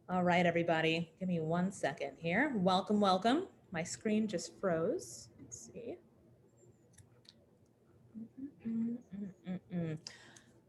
All right, everybody, give me 1 second here. Welcome, welcome. My screen just froze. Let's see. Mm-mm-mm-mm-mm.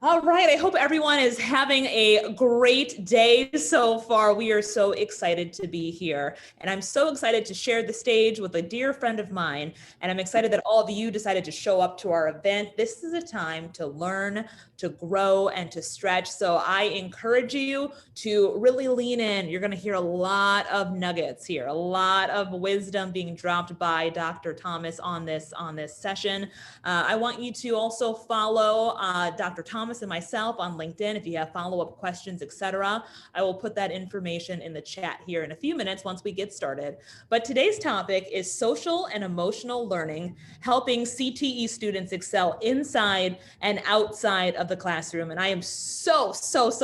All right, I hope everyone is having a great day so far. We are so excited to be here. And I'm so excited to share the stage with a dear friend of mine. And I'm excited that all of you decided to show up to our event. This is a time to learn, to grow, and to stretch. So I encourage you to really lean in. You're going to hear a lot of nuggets here, a lot of wisdom being dropped by Dr. Thomas on this session. I want you to also follow Dr. Thomas and myself on LinkedIn if you have follow-up questions, etc. I will put that information in the chat here in a few minutes once we get started. But today's topic is social and emotional learning, helping CTE students excel inside and outside of the classroom. And I am so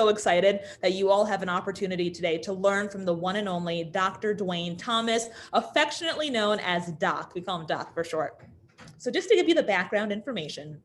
excited that you all have an opportunity today to learn from the one and only Dr. Dwayne Thomas, affectionately known as Doc. We call him Doc for short. So just to give you the background information,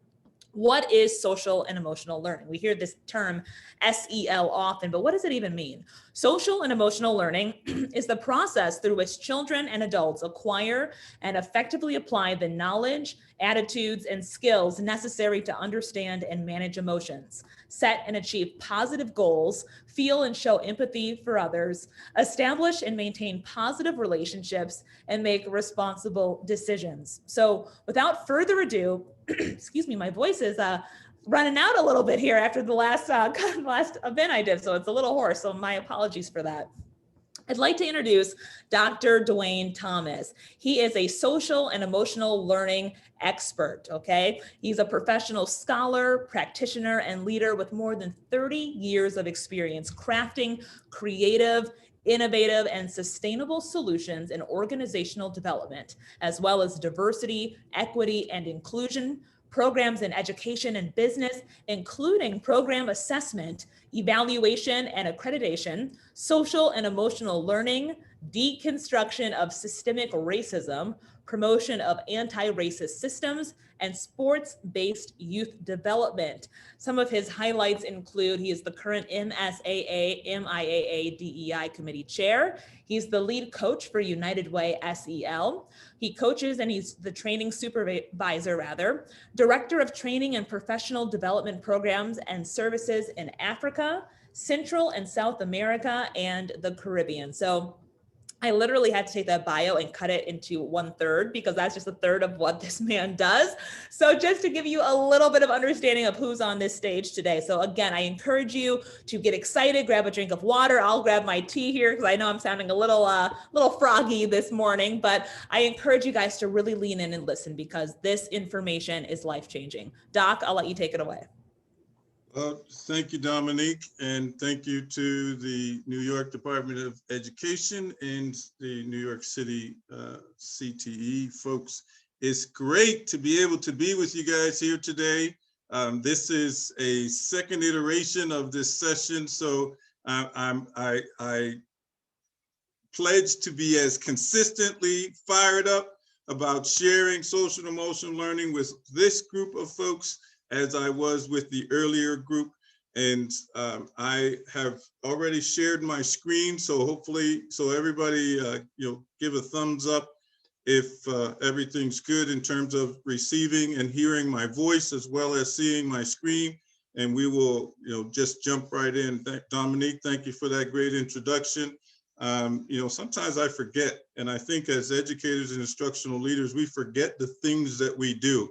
what is social and emotional learning? We hear this term SEL often, but what does it even mean? Social and emotional learning is the process through which children and adults acquire and effectively apply the knowledge, attitudes, and skills necessary to understand and manage emotions, set and achieve positive goals, feel and show empathy for others, establish and maintain positive relationships, and make responsible decisions. So without further ado, excuse me, my voice is running out a little bit here after the last event I did, so it's a little hoarse, so my apologies for that. I'd like to introduce Dr. Dwayne Thomas. He is a social and emotional learning expert, okay? He's a professional scholar, practitioner, and leader with more than 30 years of experience crafting creative, innovative, and sustainable solutions in organizational development, as well as diversity, equity, and inclusion programs in education and business, including program assessment, evaluation and accreditation, social and emotional learning, deconstruction of systemic racism, promotion of anti-racist systems, and sports-based youth development. Some of his highlights include he is the current MSAA, MIAA, DEI committee chair. He's the lead coach for United Way SEL. He coaches and he's the training supervisor, director of training and professional development programs and services in Africa, Central and South America, and the Caribbean. So I literally had to take that bio and cut it into 1/3 because that's just a third of what this man does. So just to give you a little bit of understanding of who's on this stage today. So again, I encourage you to get excited, grab a drink of water. I'll grab my tea here because I know I'm sounding a little froggy this morning, but I encourage you guys to really lean in and listen because this information is life-changing. Doc, I'll let you take it away. Thank you, Dominique, and thank you to the New York Department of Education and the New York City CTE folks. It's great to be able to be with you guys here today. This is a second iteration of this session, so I pledge to be as consistently fired up about sharing social and emotional learning with this group of folks as I was with the earlier group. And I have already shared my screen, so hopefully, everybody, give a thumbs up if everything's good in terms of receiving and hearing my voice as well as seeing my screen. And we will, just jump right in. Dominique, thank you for that great introduction. Sometimes I forget, and I think as educators and instructional leaders, we forget the things that we do.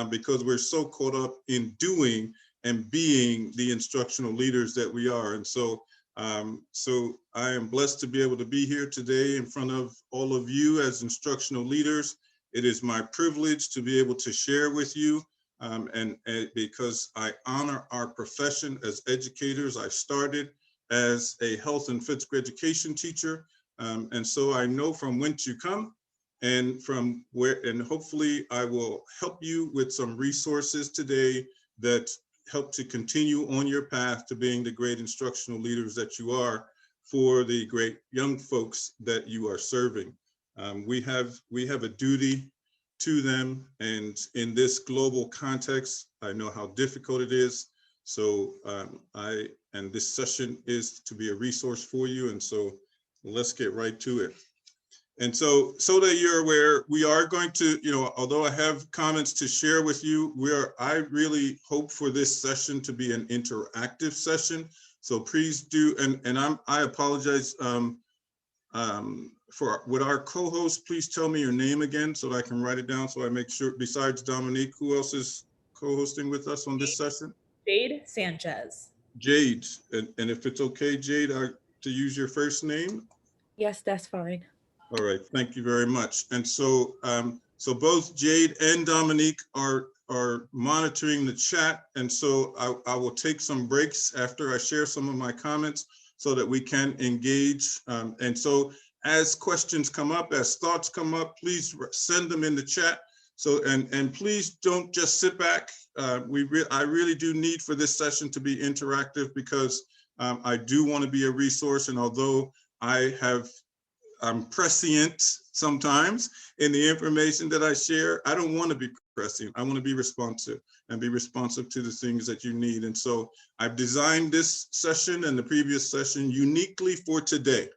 Because we're so caught up in doing and being the instructional leaders that we are. And so I am blessed to be able to be here today in front of all of you as instructional leaders. It is my privilege to be able to share with you and because I honor our profession as educators. I started as a health and physical education teacher. And so I know from whence you come. And from where, and hopefully I will help you with some resources today that help to continue on your path to being the great instructional leaders that you are for the great young folks that you are serving. We have a duty to them, and in this global context, I know how difficult it is. So I and this session is to be a resource for you. And so let's get right to it. And so that you're aware, we are going to, although I have comments to share with you, I really hope for this session to be an interactive session. So please do, and I apologize for with our co-host, please tell me your name again so that I can write it down so I make sure, besides Dhomonique, who else is co-hosting with us on this session? Jade Sanchez. Jade, and if it's okay, Jade, to use your first name? Yes, that's fine. All right, thank you very much. And so, so both Jade and Dhomonique are monitoring the chat, and so I will take some breaks after I share some of my comments so that we can engage. And so, as questions come up, as thoughts come up, please send them in the chat. So, and please don't just sit back. I really do need for this session to be interactive because I do want to be a resource, and although I'm prescient sometimes in the information that I share, I don't want to be prescient. I want to be responsive and be responsive to the things that you need. And so I've designed this session and the previous session uniquely for today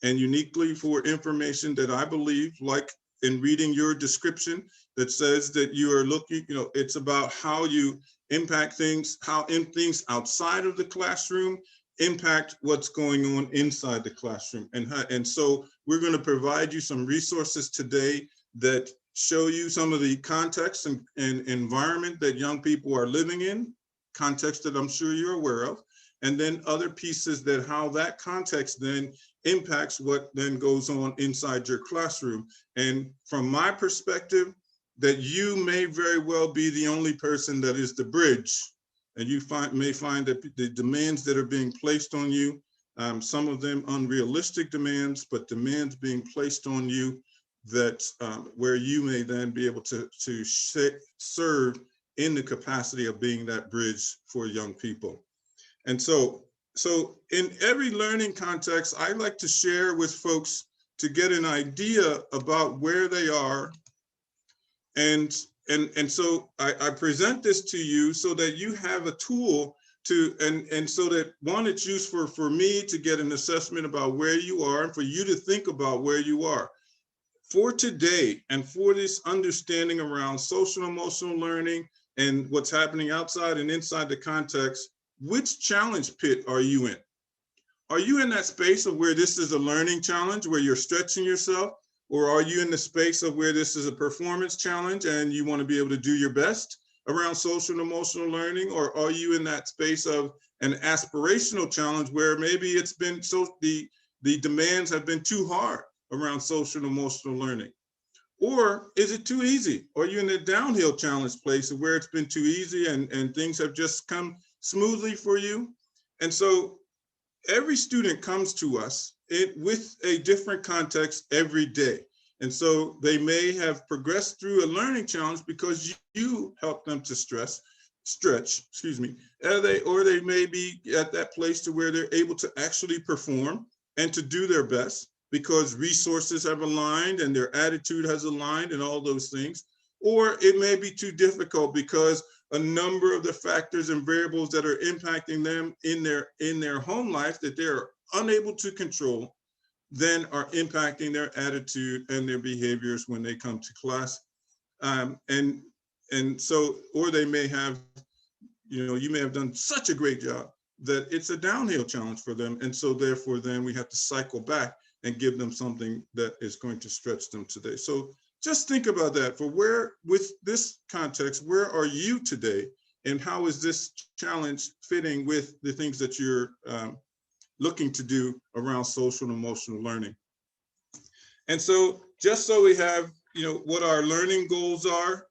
and uniquely for information that I believe, like in reading your description that says that you are looking, it's about how you impact things, how things outside of the classroom impact what's going on inside the classroom. And so we're going to provide you some resources today that show you some of the context and environment that young people are living in, context that I'm sure you're aware of, and then other pieces that how that context then impacts what then goes on inside your classroom. And from my perspective, that you may very well be the only person that is the bridge. And you may find that the demands that are being placed on you, some of them unrealistic demands, but demands being placed on you that where you may then be able to serve in the capacity of being that bridge for young people. And so in every learning context, I like to share with folks to get an idea about where they are. And so I present this to you so that you have a tool to, and so that one, it's useful for me to get an assessment about where you are and for you to think about where you are. For today and for this understanding around social emotional learning and what's happening outside and inside the context, which challenge pit are you in? Are you in that space of where this is a learning challenge, where you're stretching yourself? Or are you in the space of where this is a performance challenge and you want to be able to do your best around social and emotional learning? Or are you in that space of an aspirational challenge where maybe it's been the demands have been too hard around social and emotional learning? Or is it too easy? Are you in the downhill challenge place of where it's been too easy and things have just come smoothly for you? And so every student comes to us with a different context every day. And so they may have progressed through a learning challenge because you helped them to stretch, or they may be at that place to where they're able to actually perform and to do their best because resources have aligned and their attitude has aligned and all those things. Or it may be too difficult because a number of the factors and variables that are impacting them in their home life that they're unable to control then are impacting their attitude and their behaviors when they come to class. And so, or they may have, you may have done such a great job that it's a downhill challenge for them. And so therefore then we have to cycle back and give them something that is going to stretch them today. So just think about that for where, with this context, where are you today? And how is this challenge fitting with the things that you're looking to do around social and emotional learning? And so just so we have, what our learning goals are,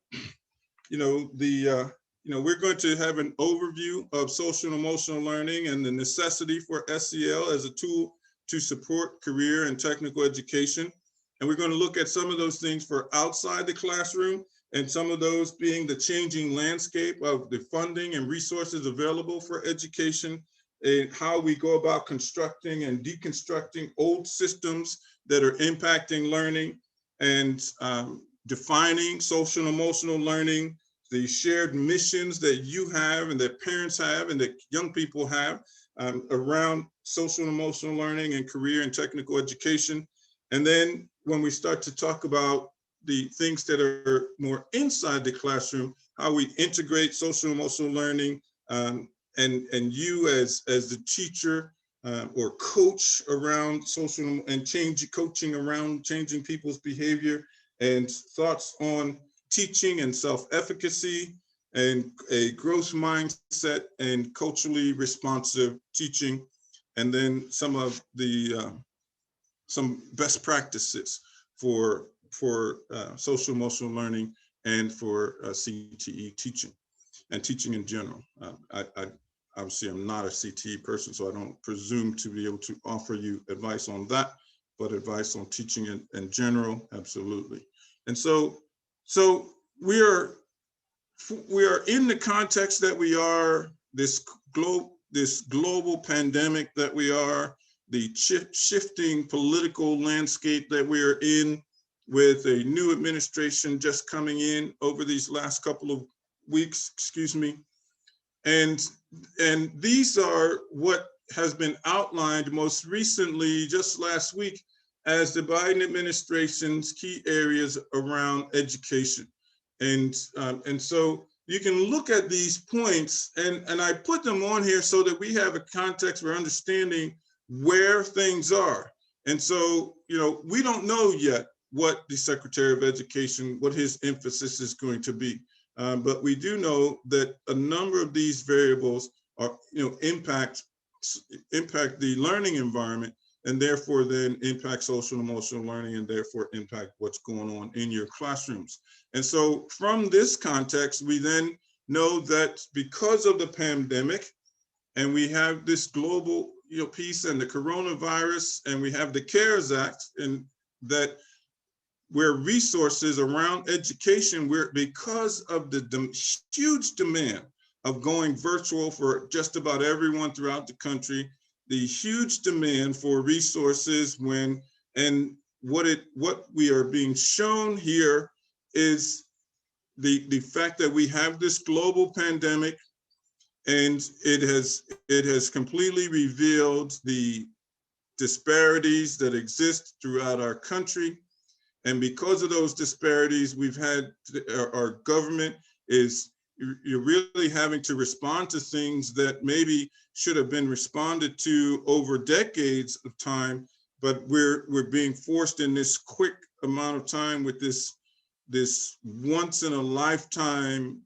we're going to have an overview of social and emotional learning and the necessity for SEL as a tool to support career and technical education. And we're going to look at some of those things for outside the classroom, and some of those being the changing landscape of the funding and resources available for education, and how we go about constructing and deconstructing old systems that are impacting learning, and defining social and emotional learning, the shared missions that you have and that parents have and that young people have around social and emotional learning and career and technical education. And then when we start to talk about the things that are more inside the classroom, how we integrate social and emotional learning, and you as the teacher or coach around social and coaching around changing people's behavior, and thoughts on teaching and self-efficacy and a growth mindset and culturally responsive teaching, and then some of the some best practices for social emotional learning and for CTE teaching and teaching in general. Obviously, I'm not a CTE person, so I don't presume to be able to offer you advice on that, but advice on teaching in general, absolutely. And so we are in the context that we are, this global pandemic that we are, the shifting political landscape that we are in, with a new administration just coming in over these last couple of weeks, excuse me. And these are what has been outlined most recently, just last week, as the Biden administration's key areas around education. And so you can look at these points, and I put them on here so that we have a context for understanding where things are. And so, we don't know yet what the Secretary of Education, what his emphasis is going to be. But we do know that a number of these variables are, impact the learning environment, and therefore then impact social and emotional learning, and therefore impact what's going on in your classrooms. And so from this context, we then know that because of the pandemic, and we have this global piece and the coronavirus, and we have the CARES Act, and that where resources around education, because of the huge demand of going virtual for just about everyone throughout the country, the huge demand for resources what we are being shown here is the fact that we have this global pandemic, and it has completely revealed the disparities that exist throughout our country. And because of those disparities, we've had our government you're really having to respond to things that maybe should have been responded to over decades of time, but we're being forced in this quick amount of time with this once in a lifetime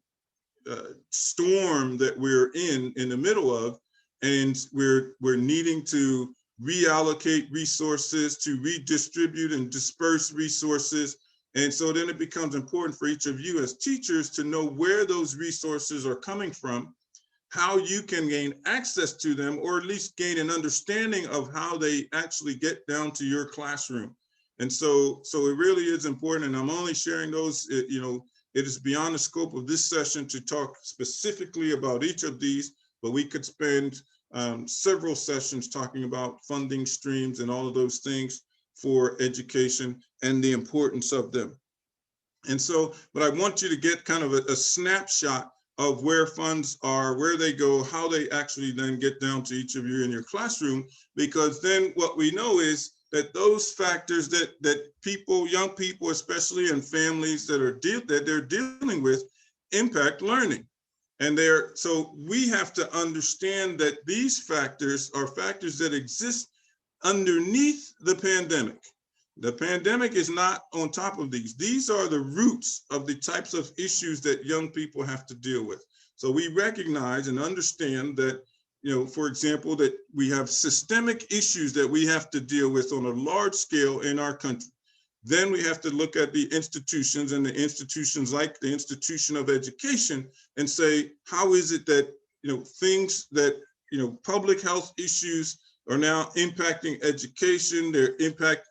storm that we're in the middle of, and we're needing to reallocate resources, to redistribute and disperse resources. And so then it becomes important for each of you as teachers to know where those resources are coming from, how you can gain access to them, or at least gain an understanding of how they actually get down to your classroom. And so it really is important, and I'm only sharing those, it is beyond the scope of this session to talk specifically about each of these, but we could spend several sessions talking about funding streams and all of those things for education and the importance of them. And so, but I want you to get kind of a snapshot of where funds are, where they go, how they actually then get down to each of you in your classroom, because then what we know is that those factors that people, young people especially, and families that they're dealing with impact learning. And so we have to understand that these factors are factors that exist underneath the pandemic. The pandemic is not on top of these. These are the roots of the types of issues that young people have to deal with. So we recognize and understand that, for example, that we have systemic issues that we have to deal with on a large scale in our country. Then we have to look at the institutions, and the institutions like the institution of education, and say, how is it that, things that, public health issues are now impacting education, their impact,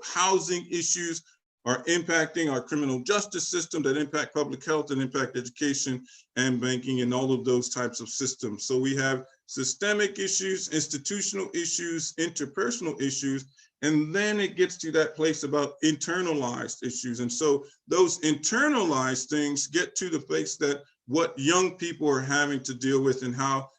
housing issues are impacting our criminal justice system, that impact public health and impact education and banking and all of those types of systems. So we have systemic issues, institutional issues, interpersonal issues, and then it gets to that place about internalized issues. And so those internalized things get to the place that what young people are having to deal with, and how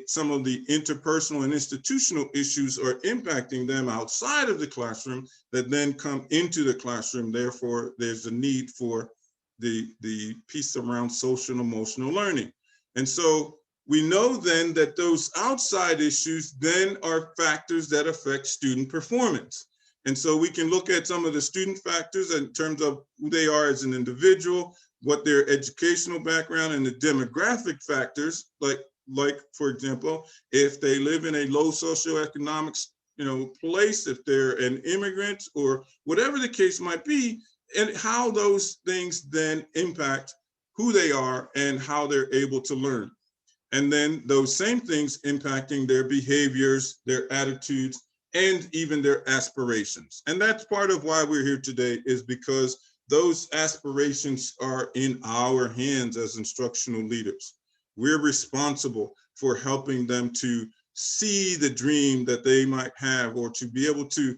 some of the interpersonal and institutional issues are impacting them outside of the classroom that then come into the classroom. Therefore, there's a need for the piece around social and emotional learning. And so we know then that those outside issues then are factors that affect student performance. And so we can look at some of the student factors in terms of who they are as an individual, what their educational background, and the demographic factors, like for example, if they live in a low socioeconomic place, if they're an immigrant or whatever the case might be, and how those things then impact who they are and how they're able to learn. And then those same things impacting their behaviors, their attitudes, and even their aspirations. And that's part of why we're here today, is because those aspirations are in our hands as instructional leaders. We're responsible for helping them to see the dream that they might have, or to be able to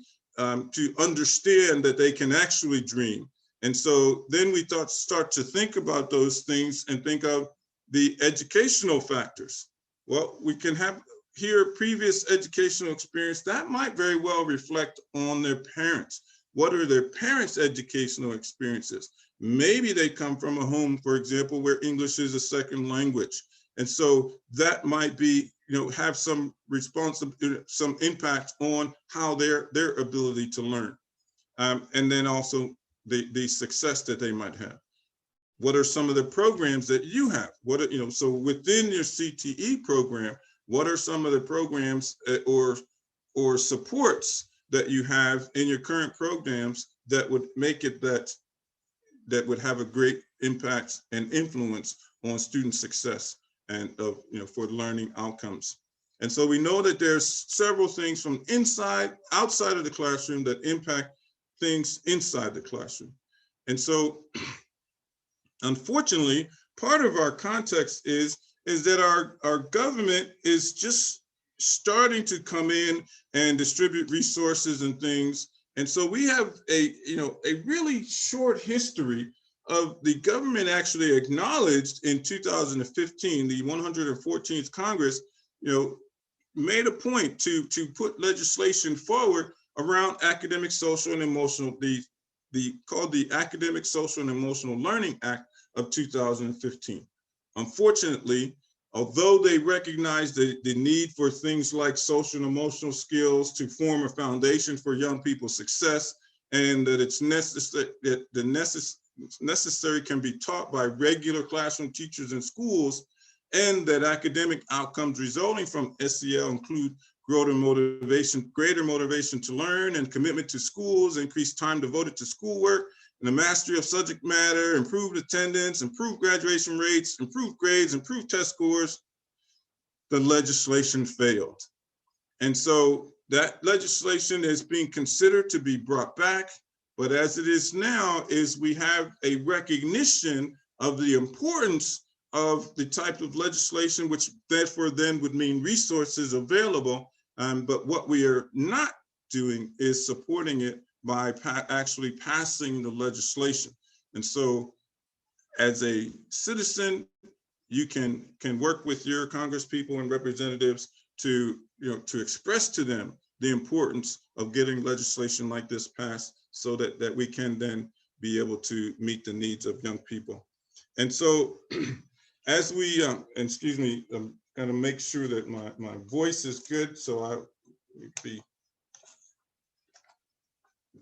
understand that they can actually dream. And so then we start to think about those things and think of the educational factors. Well, we can have here previous educational experience that might very well reflect on their parents. What are their parents' educational experiences? Maybe they come from a home, for example, where English is a second language. And so that might be, have some impact on how their ability to learn. And then also the success that they might have. What are some of the programs that you have? So within your CTE program, what are some of the programs or supports that you have in your current programs that would make it that would have a great impact and influence on student success and for learning outcomes? And so we know that there's several things from outside of the classroom that impact things inside the classroom. And so unfortunately, part of our context is that our government is just starting to come in and distribute resources and things. And so we have a really short history of the government actually acknowledged in 2015, the 114th Congress, made a point to put legislation forward around academic, social, and emotional, called the Academic, Social, and Emotional Learning Act of 2015. Unfortunately, although they recognize the need for things like social and emotional skills to form a foundation for young people's success, and that it's necessary, that the necessary can be taught by regular classroom teachers in schools, and that academic outcomes resulting from SEL include greater motivation to learn and commitment to schools, increased time devoted to schoolwork, and the mastery of subject matter, improved attendance, improved graduation rates, improved grades, improved test scores, the legislation failed. And so that legislation is being considered to be brought back, but as it is now, we have a recognition of the importance of the type of legislation, which therefore then would mean resources available. But what we are not doing is supporting it by actually passing the legislation. And so as a citizen, you can work with your congresspeople and representatives to express to them the importance of getting legislation like this passed, so that we can then be able to meet the needs of young people. And so as we, excuse me, I'm gonna make sure that my voice is good, so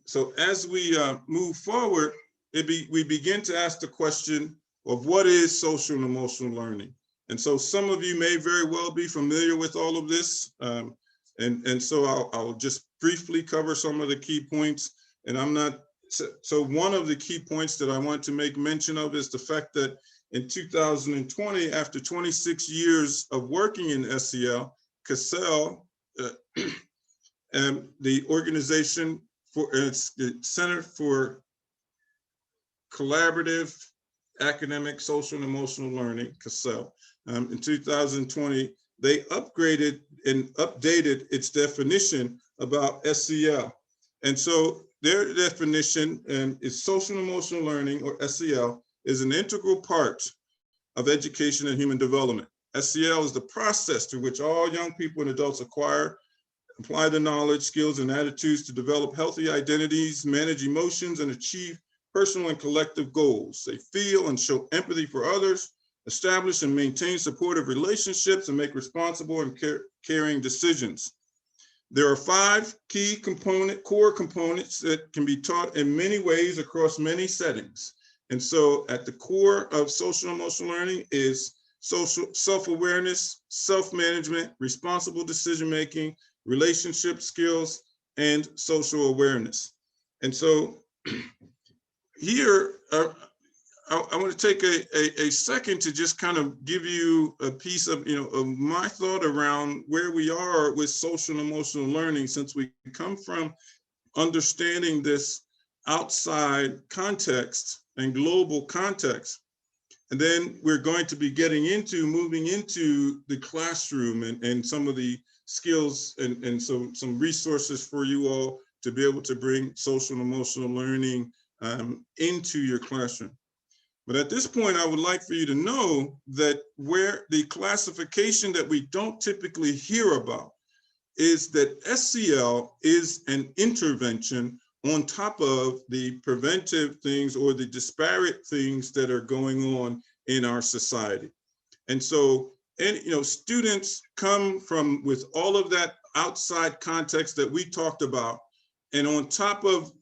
so as we move forward, we begin to ask the question of what is social and emotional learning. And so some of you may very well be familiar with all of this. And so I'll just briefly cover some of the key points. And so one of the key points that I want to make mention of is the fact that in 2020, after 26 years of working in SEL, CSEL, the organization it's the Center for Collaborative Academic, Social, and Emotional Learning, CSEL, in 2020, they upgraded and updated its definition about SEL. And so their definition is social and emotional learning, or SEL, is an integral part of education and human development. SEL is the process through which all young people and adults acquire, apply the knowledge, skills, and attitudes to develop healthy identities, manage emotions, and achieve personal and collective goals. They feel and show empathy for others, establish and maintain supportive relationships, and make responsible and caring decisions. There are 5 key core components that can be taught in many ways across many settings. And so at the core of social emotional learning is social self-awareness, self-management, responsible decision-making, relationship skills, and social awareness. And so here, I want to take a second to just kind of give you a piece of, of my thought around where we are with social and emotional learning, since we come from understanding this outside context and global context. And then we're going to be moving into the classroom and some of the skills and so some resources for you all to be able to bring social and emotional learning into your classroom. But at this point, I would like for you to know that where the classification that we don't typically hear about is that SEL is an intervention on top of the preventive things or the disparate things that are going on in our society. And so, students come from with all of that outside context that we talked about, and on top of,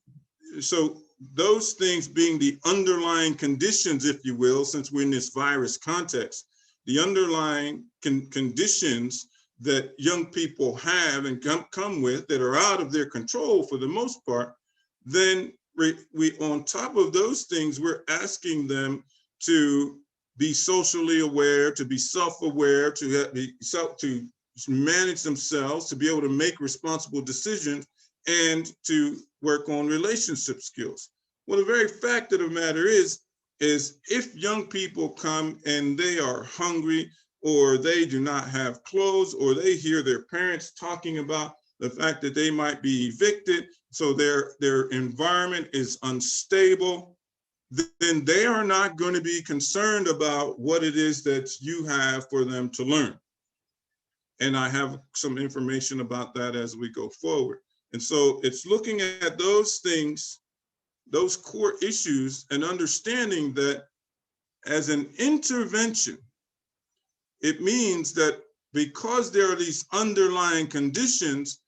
so those things being the underlying conditions, if you will, since we're in this virus context, the underlying conditions that young people have and come with that are out of their control for the most part, then we on top of those things, we're asking them to be socially aware, to be self-aware, to manage themselves, to be able to make responsible decisions, and to work on relationship skills. Well, the very fact of the matter is if young people come and they are hungry, or they do not have clothes, or they hear their parents talking about the fact that they might be evicted, so their environment is unstable, then they are not going to be concerned about what it is that you have for them to learn. And I have some information about that as we go forward. And so it's looking at those things, those core issues, and understanding that as an intervention, it means that because there are these underlying conditions,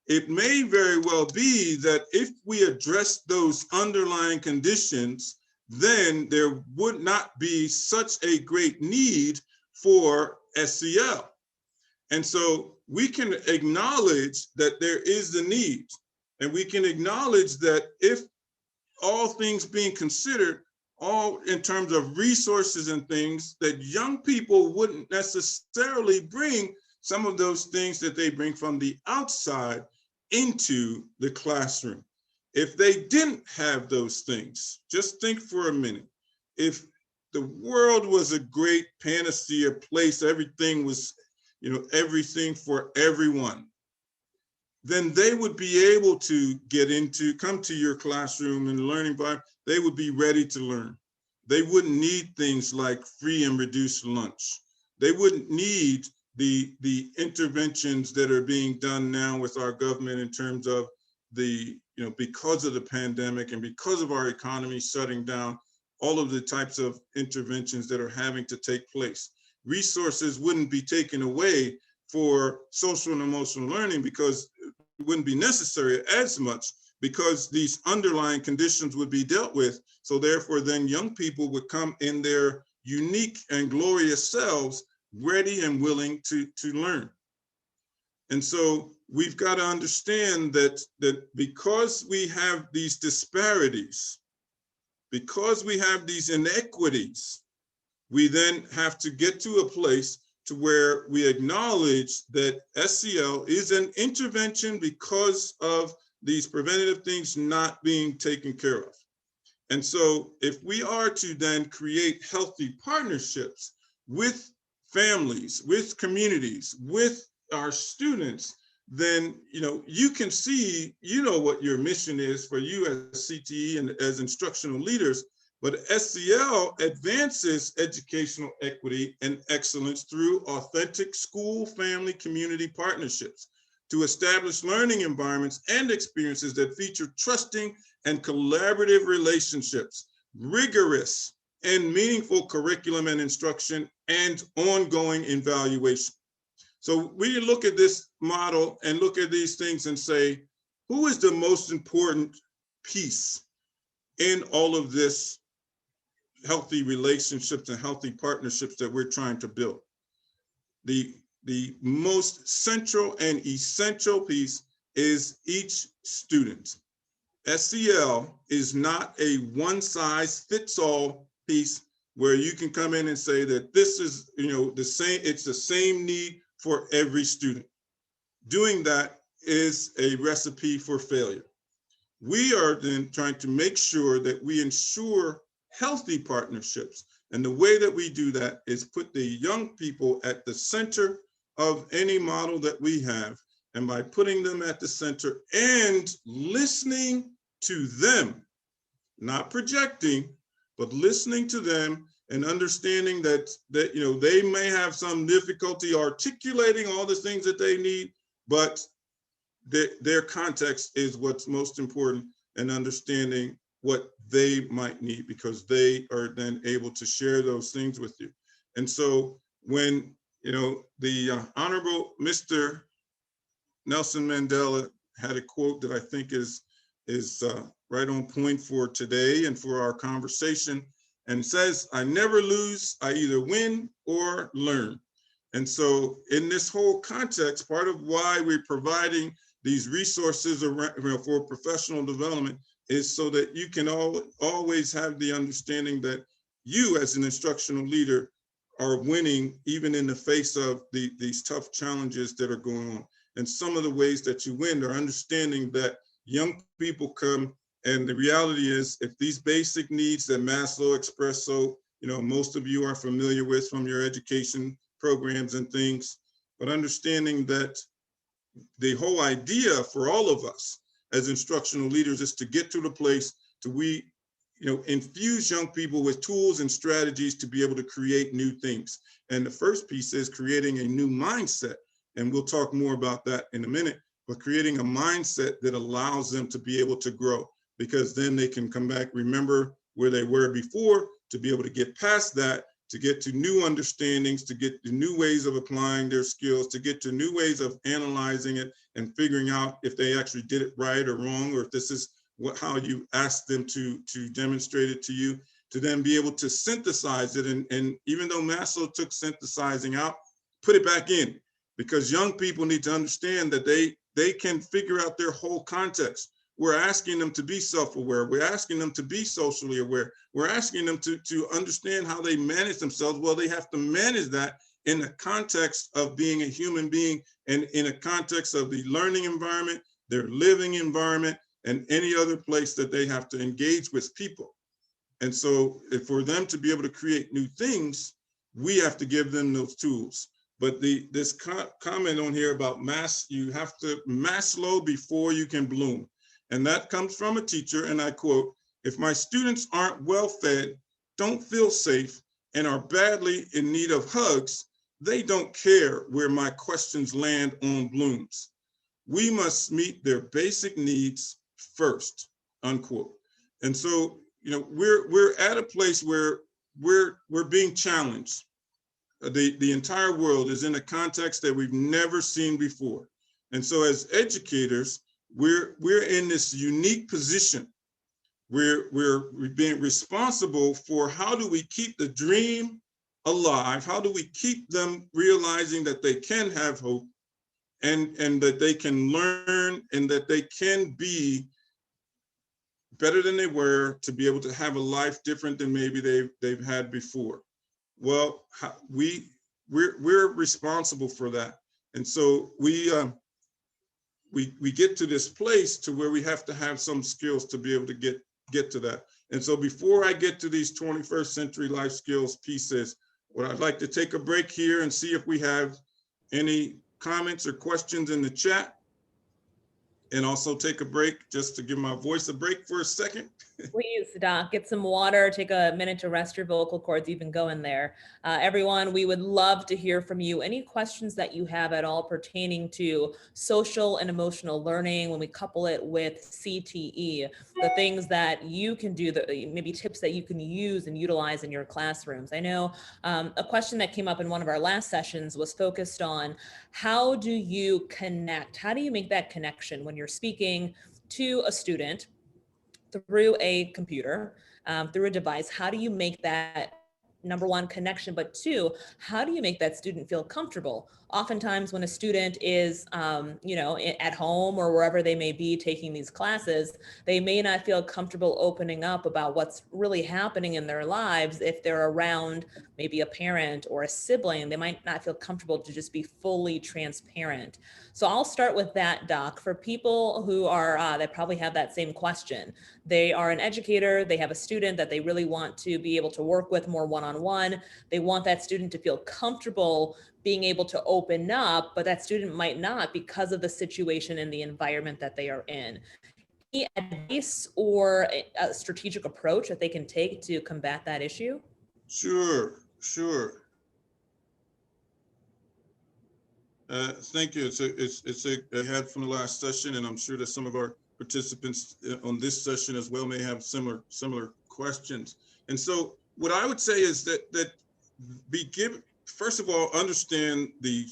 it may very well be that if we address those underlying conditions, then there would not be such a great need for SEL. And so we can acknowledge that there is the need, and we can acknowledge that if all things being considered, all in terms of resources and things, that young people wouldn't necessarily bring some of those things that they bring from the outside into the classroom. If they didn't have those things, just think for a minute. If the world was a great panacea place, everything was, everything for everyone, then they would be able to come to your classroom and learning environment. They would be ready to learn. They wouldn't need things like free and reduced lunch. They wouldn't need the interventions that are being done now with our government in terms of because of the pandemic and because of our economy shutting down, all of the types of interventions that are having to take place. Resources wouldn't be taken away for social and emotional learning because it wouldn't be necessary as much, because these underlying conditions would be dealt with. So therefore, then young people would come in their unique and glorious selves, ready and willing to learn. And so we've got to understand that because we have these disparities, because we have these inequities, we then have to get to a place to where we acknowledge that SEL is an intervention because of these preventative things not being taken care of. And so if we are to then create healthy partnerships with families, with communities, with our students, then you can see, what your mission is for you as CTE and as instructional leaders, But SEL advances educational equity and excellence through authentic school, family, community partnerships to establish learning environments and experiences that feature trusting and collaborative relationships, rigorous and meaningful curriculum and instruction, and ongoing evaluation. So we look at this model and look at these things and say, who is the most important piece in all of this healthy relationships and healthy partnerships that we're trying to build? The most central and essential piece is each student. SEL is not a one-size-fits-all piece where you can come in and say that this is, the same, it's the same need for every student. Doing that is a recipe for failure. We are then trying to make sure that we ensure healthy partnerships. And the way that we do that is put the young people at the center of any model that we have. And by putting them at the center and listening to them, not projecting, but listening to them and understanding that they may have some difficulty articulating all the things that they need, but their context is what's most important, and understanding what they might need, because they are then able to share those things with you. And so when the Honorable Mr. Nelson Mandela had a quote that I think is right on point for today and for our conversation, and says, "I never lose, I either win or learn." And so in this whole context, part of why we're providing these resources around, for professional development, is so that you can always have the understanding that you as an instructional leader are winning even in the face of these tough challenges that are going on. And some of the ways that you win are understanding that young people come, and the reality is, if these basic needs that Maslow expressed, so most of you are familiar with from your education programs and things, but understanding that the whole idea for all of us as instructional leaders is to get to the place to infuse young people with tools and strategies to be able to create new things. And the first piece is creating a new mindset. And we'll talk more about that in a minute, but creating a mindset that allows them to be able to grow, because then they can come back, remember where they were before, to be able to get past that, to get to new understandings, to get to new ways of applying their skills, to get to new ways of analyzing it and figuring out if they actually did it right or wrong, or if this is how you asked them to demonstrate it to you, to then be able to synthesize it. And even though Maslow took synthesizing out, put it back in, because young people need to understand that they can figure out their whole context. We're asking them to be self-aware. We're asking them to be socially aware. We're asking them to understand how they manage themselves. Well, they have to manage that in the context of being a human being, and in a context of the learning environment, their living environment, and any other place that they have to engage with people. And so for them to be able to create new things, we have to give them those tools. But this comment on here about you have to Maslow before you can bloom. And that comes from a teacher, and I quote, "If my students aren't well fed, don't feel safe, and are badly in need of hugs, they don't care where my questions land on blooms. We must meet their basic needs first," unquote. And so, we're at a place where we're being challenged. The entire world is in a context that we've never seen before. And so as educators, we're in this unique position where we're being responsible for how do we keep the dream alive? How do we keep them realizing that they can have hope, and that they can learn, and that they can be better than they were, to be able to have a life different than maybe they've had before? Well, we're responsible for that. And so we get to this place to where we have to have some skills to be able to get to that. And so before I get to these 21st century life skills pieces, what I'd like to take a break here and see if we have any comments or questions in the chat, and also take a break just to give my voice a break for a second. Please, Doc, get some water, take a minute to rest your vocal cords, even going there. Everyone, we would love to hear from you. Any questions that you have at all pertaining to social and emotional learning when we couple it with CTE, the things that you can do, maybe tips that you can use and utilize in your classrooms. I know a question that came up in one of our last sessions was focused on how do you connect? How do you make that connection when you're speaking to a student through a computer, through a device? How do you make that, number one, connection, but two, how do you make that student feel comfortable? Oftentimes when a student is, at home or wherever they may be taking these classes, they may not feel comfortable opening up about what's really happening in their lives. If they're around maybe a parent or a sibling, they might not feel comfortable to just be fully transparent. So I'll start with that, Doc. For people who are, that probably have that same question, they are an educator, they have a student that they really want to be able to work with more one-on-one. They want that student to feel comfortable being able to open up, but that student might not because of the situation and the environment that they are in. Any advice or a strategic approach that they can take to combat that issue? Sure. Thank you. I had from the last session, and I'm sure that some of our participants on this session as well may have similar questions. And so what I would say is that first of all, understand the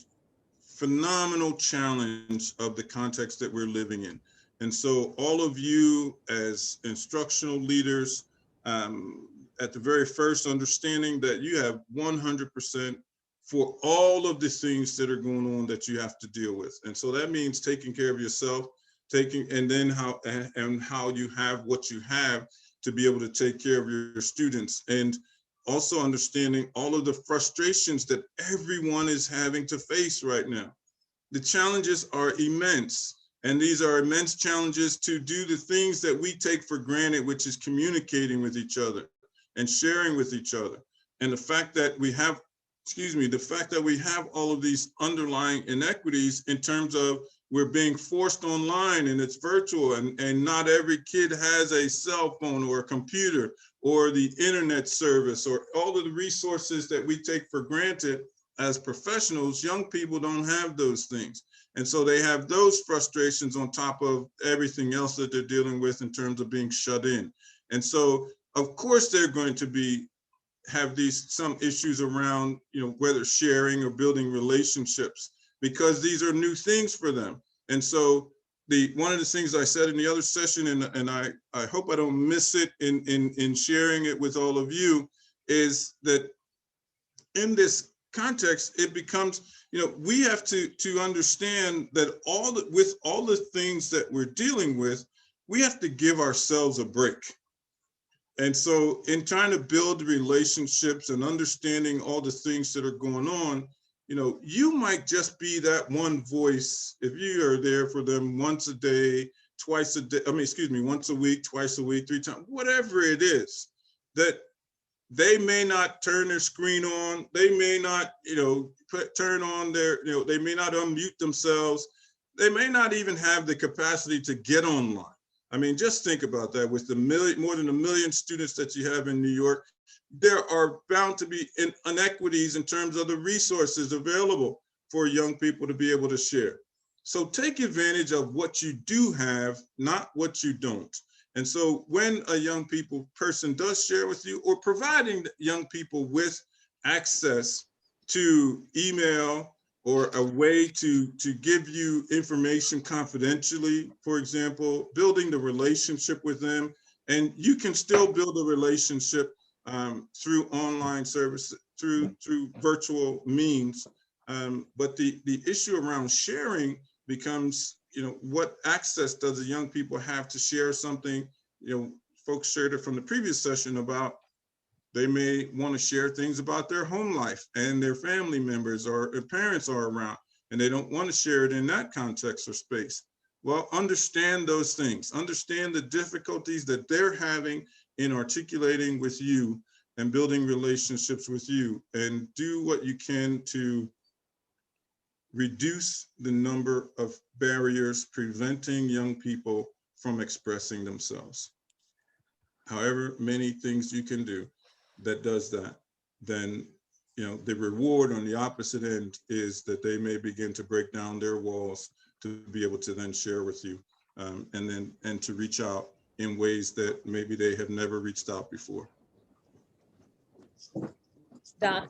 phenomenal challenge of the context that we're living in. And so all of you as instructional leaders, at the very first, understanding that you have 100% for all of the things that are going on that you have to deal with. And so that means taking care of yourself, and then how you have what you have to be able to take care of your students. And also understanding all of the frustrations that everyone is having to face right now. The challenges are immense, and these are immense challenges to do the things that we take for granted, which is communicating with each other and sharing with each other. And the fact that we have all of these underlying inequities in terms of we're being forced online and it's virtual, and not every kid has a cell phone or a computer or the internet service or all of the resources that we take for granted as professionals. Young people don't have those things. And so they have those frustrations on top of everything else that they're dealing with in terms of being shut in. And so, of course, they're going to have some issues around, whether sharing or building relationships, because these are new things for them. And so one of the things I said in the other session, and I hope I don't miss it in sharing it with all of you, is that in this context, it becomes, we have to understand that with all the things that we're dealing with, we have to give ourselves a break. And so in trying to build relationships and understanding all the things that are going on, you might just be that one voice if you are there for them once a day, once a week, twice a week, 3 times, whatever it is, that they may not turn their screen on, they may not, turn on they may not unmute themselves, they may not even have the capacity to get online. I mean, just think about that. With the more than 1 million students that you have in New York, there are bound to be inequities in terms of the resources available for young people to be able to share. So take advantage of what you do have, not what you don't. And so when a young person does share with you, or providing young people with access to email or a way to give you information confidentially, for example, building the relationship with them, and you can still build a relationship through online services, through virtual means. But the issue around sharing becomes, what access does the young people have to share something? Folks shared it from the previous session about they may want to share things about their home life and their family members or their parents are around, and they don't want to share it in that context or space. Well, understand those things. Understand the difficulties that they're having in articulating with you and building relationships with you, and do what you can to reduce the number of barriers preventing young people from expressing themselves. however many things you can do that does that, then the reward on the opposite end is that they may begin to break down their walls to be able to then share with you, and to reach out in ways that maybe they have never reached out before. Doc,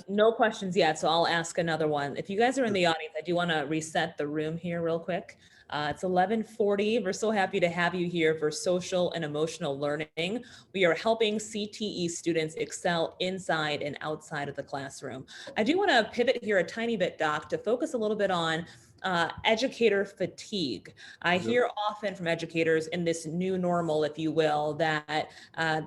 no questions yet, so I'll ask another one. If you guys are in the audience, I do want to reset the room here real quick. It's 11:40. We're so happy to have you here for social and emotional learning. We are helping CTE students excel inside and outside of the classroom. I do want to pivot here a tiny bit, Doc, to focus a little bit on educator fatigue. I hear often from educators in this new normal, if you will, that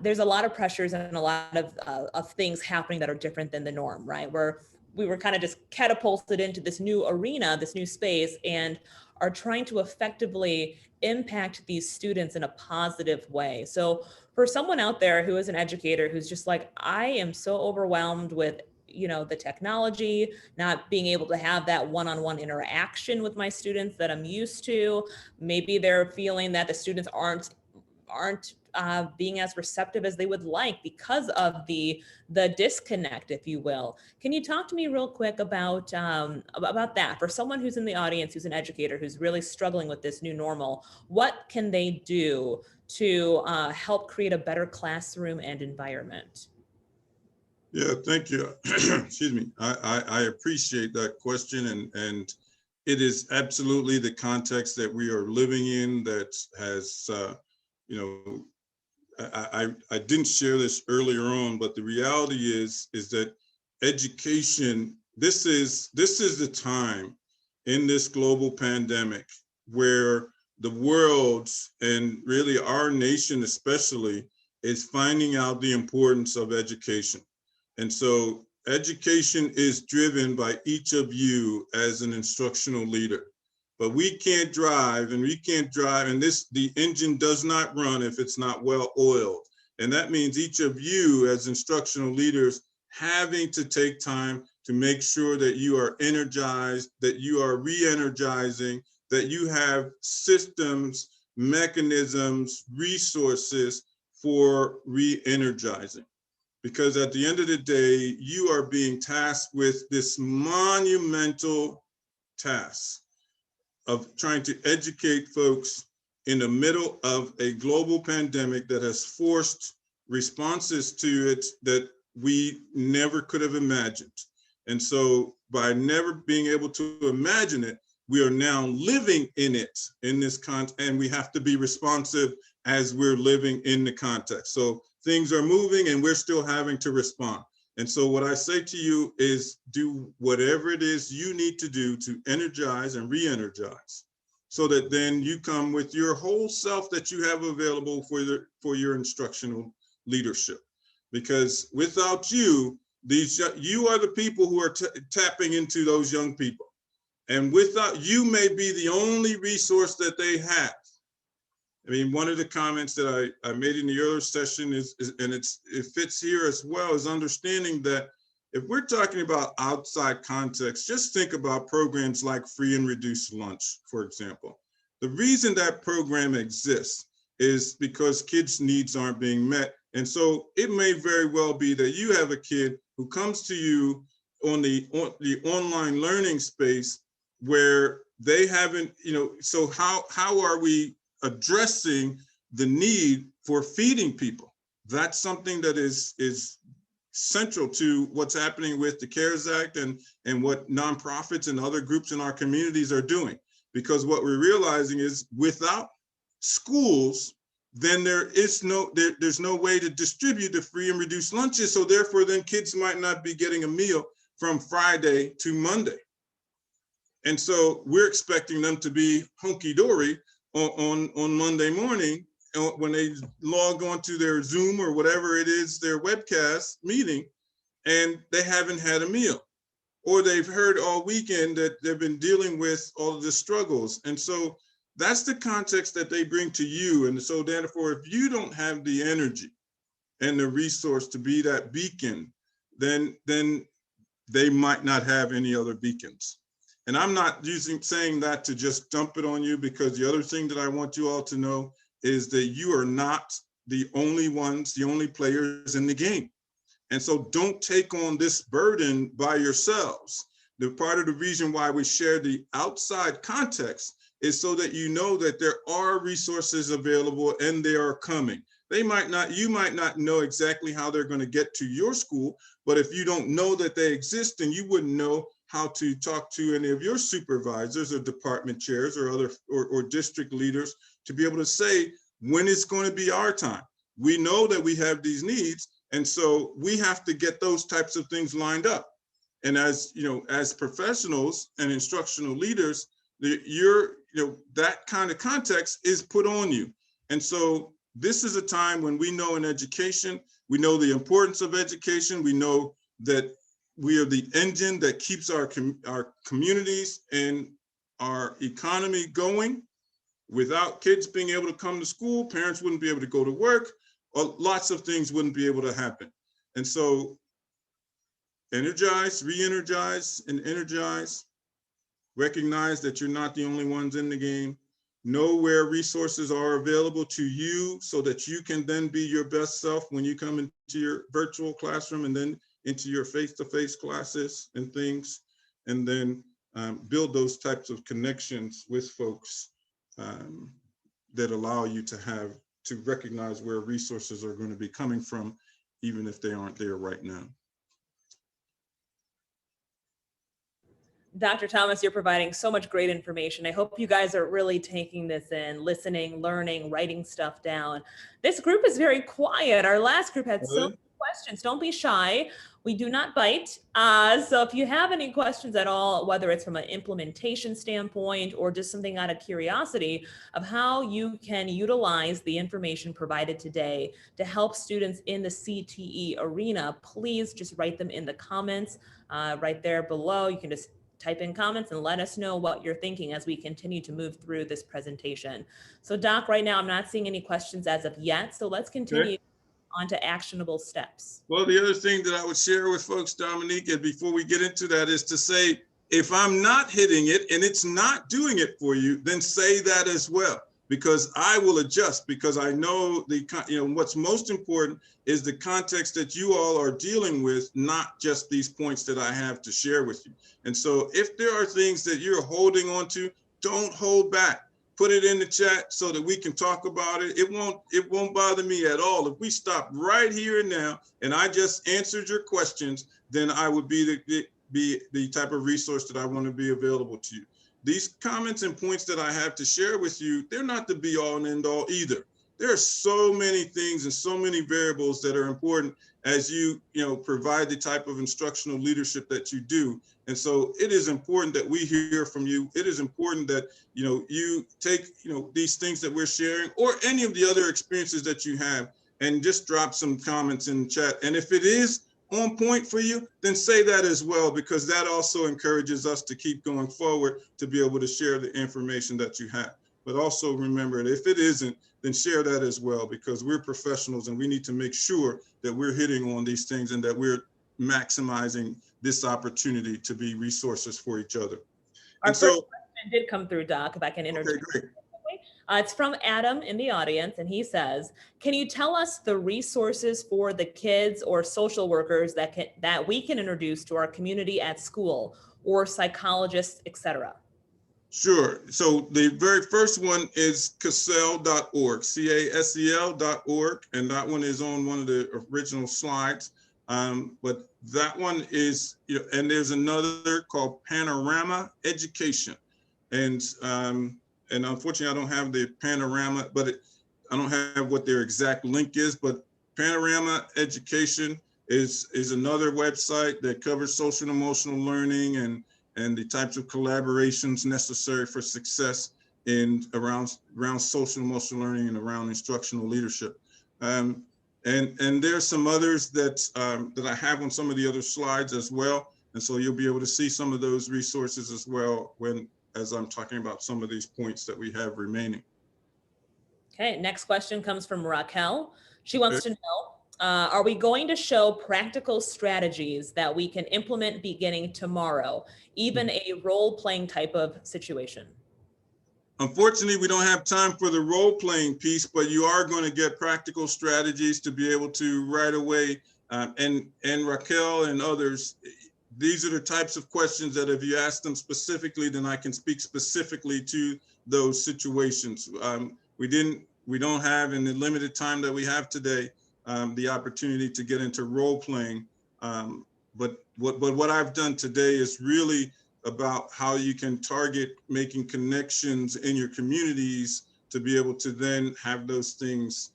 there's a lot of pressures and a lot of things happening that are different than the norm, right? Where we were kind of just catapulted into this new arena, this new space, and are trying to effectively impact these students in a positive way. So for someone out there who is an educator who's just like, I am so overwhelmed with the technology, not being able to have that one-on-one interaction with my students that I'm used to. Maybe they're feeling that the students aren't being as receptive as they would like because of the disconnect, if you will. Can you talk to me real quick about that for someone who's in the audience, who's an educator, who's really struggling with this new normal? What can they do to help create a better classroom and environment? Yeah, thank you. Excuse me. I appreciate that question, and it is absolutely the context that we are living in that has, I didn't share this earlier on, but the reality is that education, this is the time in this global pandemic where the world, and really our nation especially, is finding out the importance of education. And so education is driven by each of you as an instructional leader. But we can't drive, and the engine does not run if it's not well oiled. And that means each of you as instructional leaders having to take time to make sure that you are energized, that you are re-energizing, that you have systems, mechanisms, resources for re-energizing. Because at the end of the day, you are being tasked with this monumental task of trying to educate folks in the middle of a global pandemic that has forced responses to it that we never could have imagined. And so by never being able to imagine it, we are now living in it, in this context, and we have to be responsive as we're living in the context. So things are moving and we're still having to respond. And so what I say to you is do whatever it is you need to do to energize and re-energize, so that then you come with your whole self that you have available for your instructional leadership. Because without you, you are the people who are tapping into those young people. And without you may be the only resource that they have. I mean, one of the comments that I made in the earlier session is and it fits here as well, is understanding that if we're talking about outside context, just think about programs like free and reduced lunch, for example. The reason that program exists is because kids' needs aren't being met. And so it may very well be that you have a kid who comes to you on the online learning space where they haven't, so how are we addressing the need for feeding people? That's something that is central to what's happening with the CARES Act and what nonprofits and other groups in our communities are doing. Because what we're realizing is without schools, then there's no way to distribute the free and reduced lunches. So therefore, then kids might not be getting a meal from Friday to Monday. And so we're expecting them to be hunky-dory on Monday morning when they log on to their Zoom or whatever it is, their webcast meeting, and they haven't had a meal. Or they've heard all weekend that they've been dealing with all of the struggles. And so that's the context that they bring to you. And so therefore, if you don't have the energy and the resource to be that beacon, then they might not have any other beacons. And I'm not saying that to just dump it on you, because the other thing that I want you all to know is that you are not the only ones, the only players in the game. And so don't take on this burden by yourselves. The part of the reason why we share the outside context is so that you know that there are resources available and they are coming. You might not know exactly how they're going to get to your school, but if you don't know that they exist, then you wouldn't know how to talk to any of your supervisors or department chairs or other or district leaders to be able to say when it's going to be our time. We know that we have these needs, and so we have to get those types of things lined up. And as you know, as professionals and instructional leaders, that kind of context is put on you. And so this is a time when we know in education, we know the importance of education. We know that we are the engine that keeps our communities and our economy going. Without kids being able to come to school, parents wouldn't be able to go to work, or lots of things wouldn't be able to happen. And so energize, re-energize, and energize. Recognize that you're not the only ones in the game. Know where resources are available to you so that you can then be your best self when you come into your virtual classroom and then into your face-to-face classes and things, and then build those types of connections with folks that allow you to recognize where resources are going to be coming from, even if they aren't there right now. Dr. Thomas, you're providing so much great information. I hope you guys are really taking this in, listening, learning, writing stuff down. This group is very quiet. Our last group had so many questions. Don't be shy. We do not bite. So if you have any questions at all, whether it's from an implementation standpoint or just something out of curiosity of how you can utilize the information provided today to help students in the CTE arena, please just write them in the comments right there below. You can just type in comments and let us know what you're thinking as we continue to move through this presentation. So Doc, right now I'm not seeing any questions as of yet, so let's continue on to actionable steps. Well, the other thing that I would share with folks, Dhomonique, and before we get into that, is to say, if I'm not hitting it and it's not doing it for you, then say that as well, because I will adjust, because I know what's most important is the context that you all are dealing with, not just these points that I have to share with you. And so if there are things that you're holding on to, don't hold back. Put it in the chat so that we can talk about it. It won't bother me at all. If we stop right here and now and I just answered your questions, then I would be the type of resource that I want to be available to you. These comments and points that I have to share with you, they're not the be all and end all either. There are so many things and so many variables that are important as you provide the type of instructional leadership that you do. And so it is important that we hear from you. It is important that you take these things that we're sharing or any of the other experiences that you have and just drop some comments in the chat. And if it is on point for you, then say that as well, because that also encourages us to keep going forward to be able to share the information that you have. But also remember that if it isn't, then share that as well, because we're professionals and we need to make sure that we're hitting on these things and that we're maximizing this opportunity to be resources for each other. Our first question did come through, Doc, if I can interject. Okay, great. It's from Adam in the audience, and he says, can you tell us the resources for the kids or social workers that we can introduce to our community at school, or psychologists, etc.? Sure. So the very first one is CASEL.org, CASEL.org, and that one is on one of the original slides. But that one is, and there's another called Panorama Education. And unfortunately, I don't have the Panorama, but I don't have what their exact link is, but Panorama Education is another website that covers social and emotional learning and the types of collaborations necessary for success around social and emotional learning and around instructional leadership. And there's some others that I have on some of the other slides as well. And so you'll be able to see some of those resources as well as I'm talking about some of these points that we have remaining. Okay, next question comes from Raquel. She wants to know, are we going to show practical strategies that we can implement beginning tomorrow, even a role-playing type of situation? Unfortunately, we don't have time for the role-playing piece, but you are going to get practical strategies to be able to right away. And Raquel and others, these are the types of questions that if you ask them specifically, then I can speak specifically to those situations. We don't have, in the limited time that we have today, the opportunity to get into role-playing. But what I've done today is really about how you can target making connections in your communities to be able to then have those things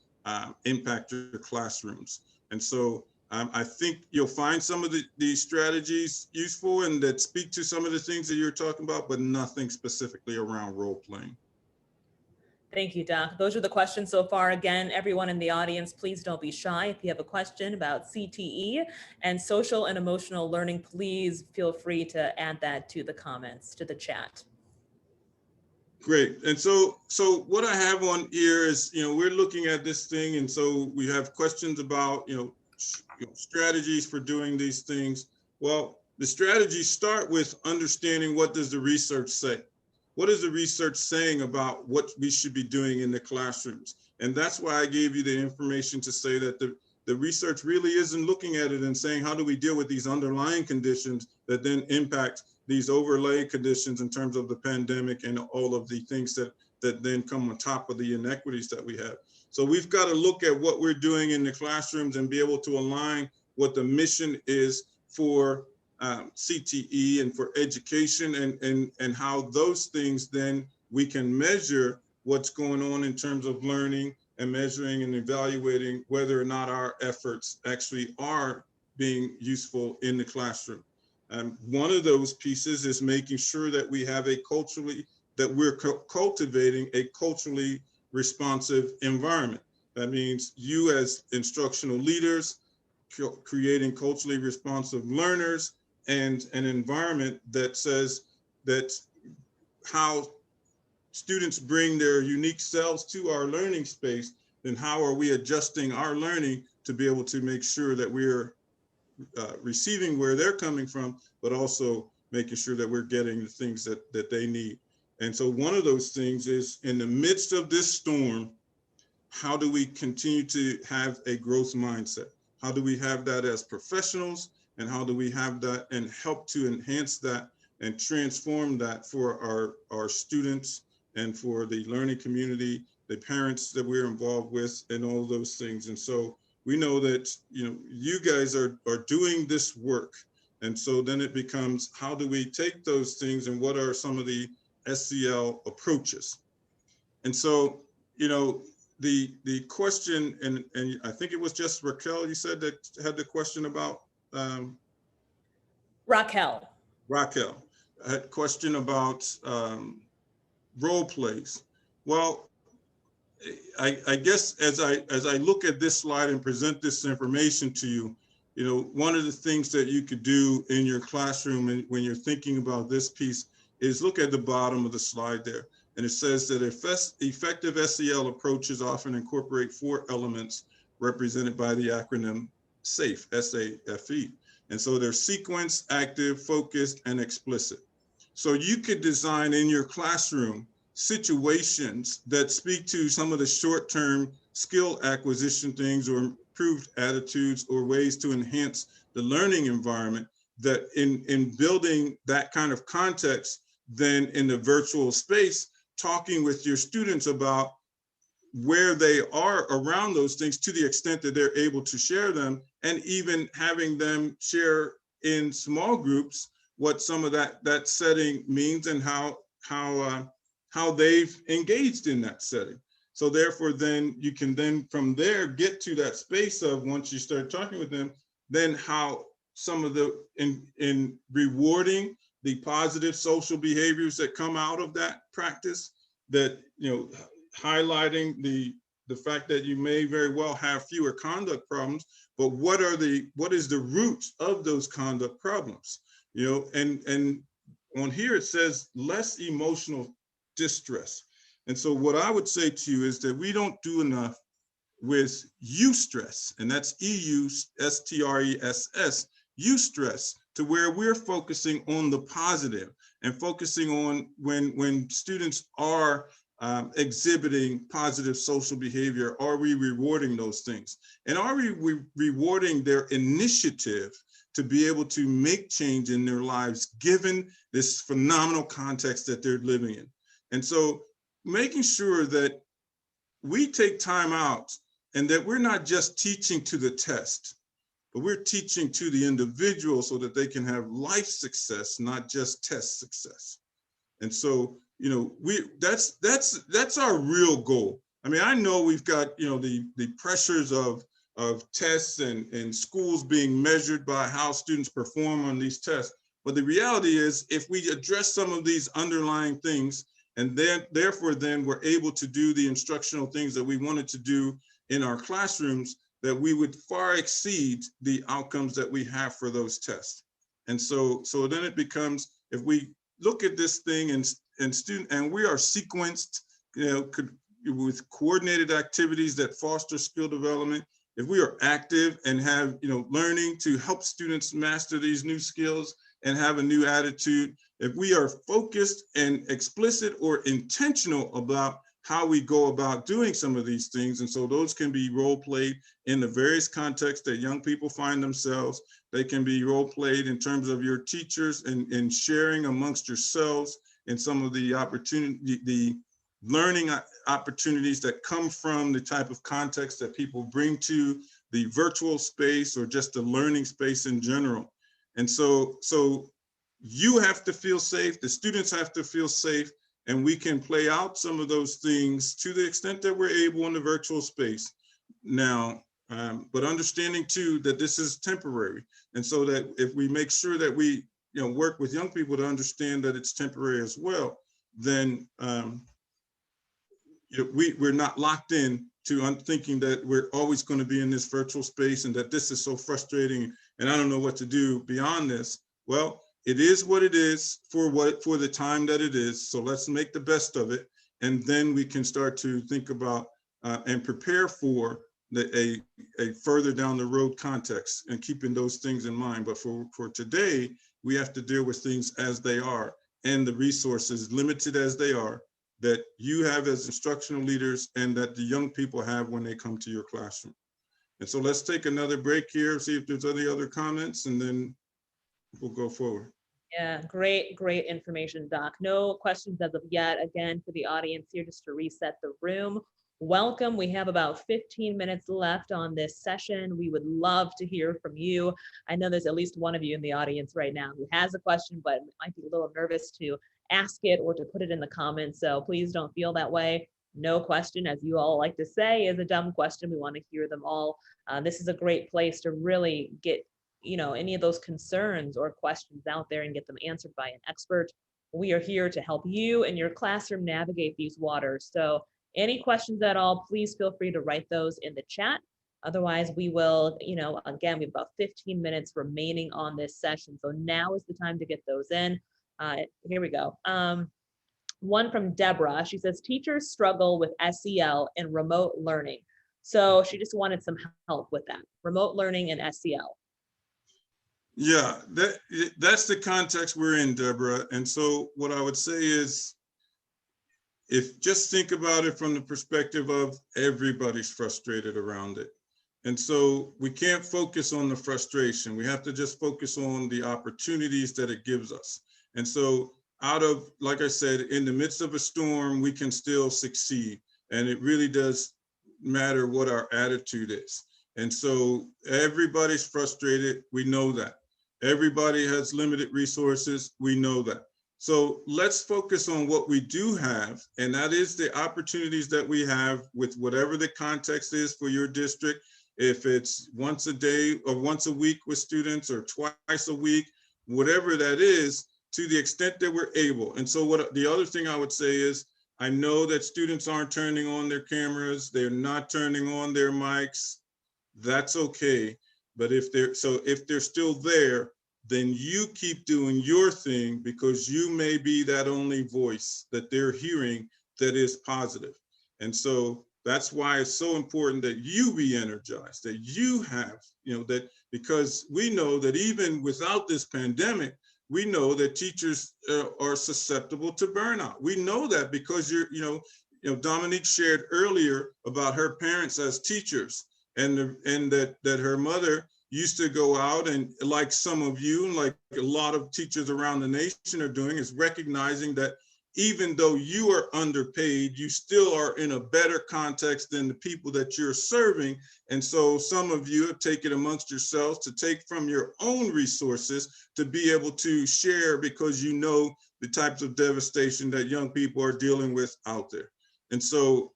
impact your classrooms. And so I think you'll find some of these strategies useful and that speak to some of the things that you're talking about, but nothing specifically around role playing. Thank you, Doc. Those are the questions so far. Again, everyone in the audience, please don't be shy. If you have a question about CTE and social and emotional learning, please feel free to add that to the comments, to the chat. Great. And so what I have on here is, we're looking at this thing. And so we have questions about, strategies for doing these things. Well, the strategies start with understanding, what does the research say? What is the research saying about what we should be doing in the classrooms? And that's why I gave you the information to say that the research really isn't looking at it and saying, how do we deal with these underlying conditions that then impact these overlay conditions in terms of the pandemic and all of the things that then come on top of the inequities that we have. So we've got to look at what we're doing in the classrooms and be able to align what the mission is for CTE and for education, and how those things then we can measure what's going on in terms of learning and measuring and evaluating whether or not our efforts actually are being useful in the classroom. One of those pieces is making sure that we have we're cultivating a culturally responsive environment. That means you as instructional leaders, creating culturally responsive learners, and an environment that says that how students bring their unique selves to our learning space, then how are we adjusting our learning to be able to make sure that we're receiving where they're coming from, but also making sure that we're getting the things that they need. And so one of those things is, in the midst of this storm, how do we continue to have a growth mindset? How do we have that as professionals? And how do we have that and help to enhance that and transform that for our students and for the learning community, the parents that we're involved with, and all those things. And so we know that, you guys are doing this work. And so then it becomes, how do we take those things and what are some of the SEL approaches? And so, the question, and I think it was just Raquel, you said, that had the question about Raquel had a question about role plays. Well, I guess as I look at this slide and present this information to you, one of the things that you could do in your classroom and when you're thinking about this piece is look at the bottom of the slide there. And it says that effective SEL approaches often incorporate 4 elements represented by the acronym SAFE, S-A-F-E. And so they're sequence, active, focused, and explicit. So you could design in your classroom situations that speak to some of the short-term skill acquisition things, or improved attitudes, or ways to enhance the learning environment, that in building that kind of context, then in the virtual space, talking with your students about where they are around those things to the extent that they're able to share them, and even having them share in small groups what some of that setting means and how they've engaged in that setting. So therefore, then you can then from there get to that space of, once you start talking with them, then how some of the in rewarding the positive social behaviors that come out of that practice, that highlighting the fact that you may very well have fewer conduct problems, but what is the root of those conduct problems? And on here it says less emotional distress. And so what I would say to you is that we don't do enough with eustress, and that's EUSTRESS, eustress, to where we're focusing on the positive and focusing on when students are exhibiting positive social behavior, are we rewarding those things? And are we rewarding their initiative to be able to make change in their lives, given this phenomenal context that they're living in? And so making sure that we take time out and that we're not just teaching to the test, but we're teaching to the individual so that they can have life success, not just test success. And so, you know, that's our real goal. I mean, I know we've got, you know, the pressures of tests and schools being measured by how students perform on these tests. But the reality is, if we address some of these underlying things, and then therefore then we're able to do the instructional things that we wanted to do in our classrooms, that we would far exceed the outcomes that we have for those tests. And so then it becomes, if we look at this thing and we are sequenced, you know, with coordinated activities that foster skill development, if we are active and have, you know, learning to help students master these new skills and have a new attitude, if we are focused and explicit or intentional about how we go about doing some of these things, and so those can be role played in the various contexts that young people find themselves. They can be role played in terms of your teachers and sharing amongst yourselves in some of the learning opportunities that come from the type of context that people bring to the virtual space or just the learning space in general. And so you have to feel safe, the students have to feel safe, and we can play out some of those things to the extent that we're able in the virtual space now, but understanding too that this is temporary. And so that if we make sure that we, you know, work with young people to understand that it's temporary as well, then you know, we're not locked in to thinking that we're always going to be in this virtual space and that this is so frustrating and I don't know what to do beyond this. Well, it is what it is for the time that it is. So let's make the best of it. And then we can start to think about and prepare for a further down the road context and keeping those things in mind. But for today, we have to deal with things as they are and the resources limited as they are that you have as instructional leaders and that the young people have when they come to your classroom. And so let's take another break here, see if there's any other comments, and then we'll go forward. Yeah, great information, Doc. No questions as of yet. Again, for the audience here, just to reset the room. Welcome. We have about 15 minutes left on this session. We would love to hear from you. I know there's at least one of you in the audience right now who has a question, but might be a little nervous to ask it or to put it in the comments. So please don't feel that way. No question, as you all like to say, is a dumb question. We want to hear them all. This is a great place to really get, you know, any of those concerns or questions out there and get them answered by an expert. We are here to help you and your classroom navigate these waters. So any questions at all, please feel free to write those in the chat. Otherwise, we will, you know, again, we have about 15 minutes remaining on this session. So now is the time to get those in. Here we go. One from Deborah. She says, teachers struggle with SEL and remote learning. So she just wanted some help with that, remote learning and SEL. Yeah, that's the context we're in, Deborah. And so what I would say is, if just think about it from the perspective of everybody's frustrated around it. And so we can't focus on the frustration. We have to just focus on the opportunities that it gives us. And so out of, like I said, in the midst of a storm, we can still succeed. And it really does matter what our attitude is. And so everybody's frustrated. We know that. Everybody has limited resources. We know that. So let's focus on what we do have, and that is the opportunities that we have with whatever the context is for your district. If it's once a day or once a week with students or twice a week, whatever that is, to the extent that we're able. And so what the other thing I would say is, I know that students aren't turning on their cameras, they're not turning on their mics. That's okay. But if they're still there, then you keep doing your thing, because you may be that only voice that they're hearing that is positive. And so that's why it's so important that you be energized, that you have, you know, that, because we know that even without this pandemic, we know that teachers are susceptible to burnout. We know that because Dhomonique shared earlier about her parents as teachers, and that her mother used to go out and, like some of you, like a lot of teachers around the nation are doing, is recognizing that even though you are underpaid, you still are in a better context than the people that you're serving. And so some of you have taken amongst yourselves to take from your own resources to be able to share, because you know the types of devastation that young people are dealing with out there. And so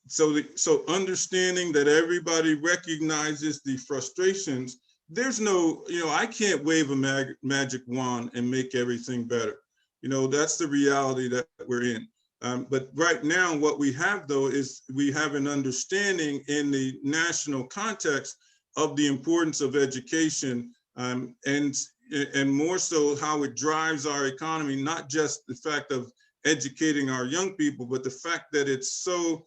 so understanding that everybody recognizes the frustrations, there's no, I can't wave a magic wand and make everything better. That's the reality that we're in. But right now, what we have, though, is we have an understanding in the national context of the importance of education, and more so how it drives our economy, not just the fact of educating our young people, but the fact that it's so,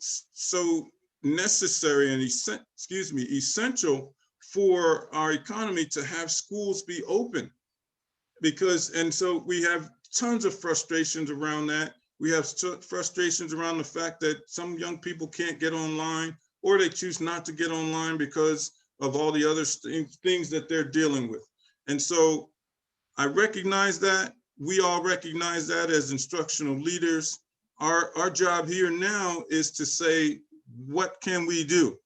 so necessary and essential for our economy to have schools be open. And so we have tons of frustrations around that. We have frustrations around the fact that some young people can't get online, or they choose not to get online because of all the other things that they're dealing with. And so I recognize that. We all recognize that as instructional leaders. Our job here now is to say, what can we do?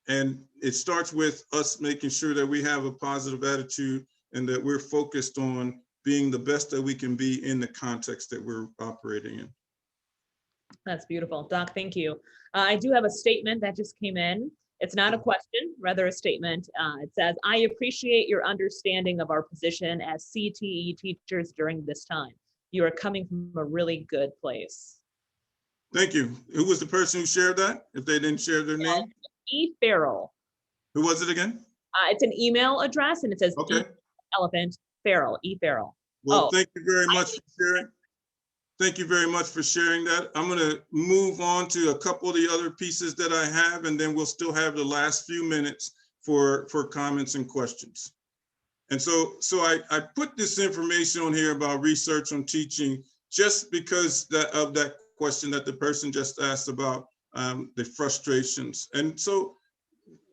And it starts with us making sure that we have a positive attitude and that we're focused on being the best that we can be in the context that we're operating in. That's beautiful. Doc, thank you. I do have a statement that just came in. It's not a question, rather a statement. It says, I appreciate your understanding of our position as CTE teachers during this time. You are coming from a really good place. Thank you. Who was the person who shared that, if they didn't share their name? E. Farrell. Who was it again? It's an email address, and it says okay. E. Elephant Farrell, E. Farrell. Well, thank you very much for sharing. Thank you very much for sharing that. I'm going to move on to a couple of the other pieces that I have, and then we'll still have the last few minutes for comments and questions. And so I put this information on here about research on teaching just because of that question that the person just asked about the frustrations. And so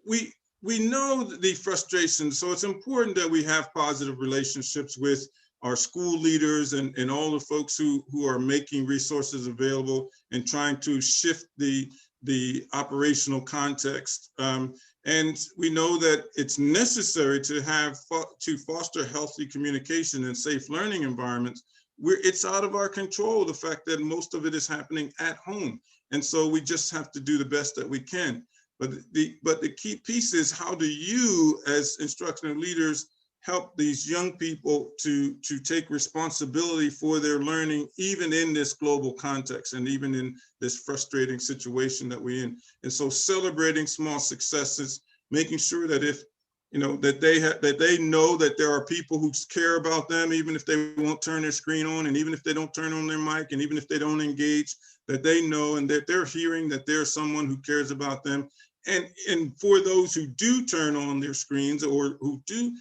we know the frustrations, so it's important that we have positive relationships with our school leaders and all the folks who are making resources available and trying to shift the operational context. And we know that it's necessary to foster healthy communication and safe learning environments. It's out of our control, the fact that most of it is happening at home. And so we just have to do the best that we can. But the key piece is, how do you as instructional leaders help these young people to take responsibility for their learning, even in this global context and even in this frustrating situation that we're in? And so celebrating small successes, making sure that that they know that there are people who care about them, even if they won't turn their screen on, and even if they don't turn on their mic, and even if they don't engage, that they know and that they're hearing that there's someone who cares about them. And for those who do turn on their screens or who do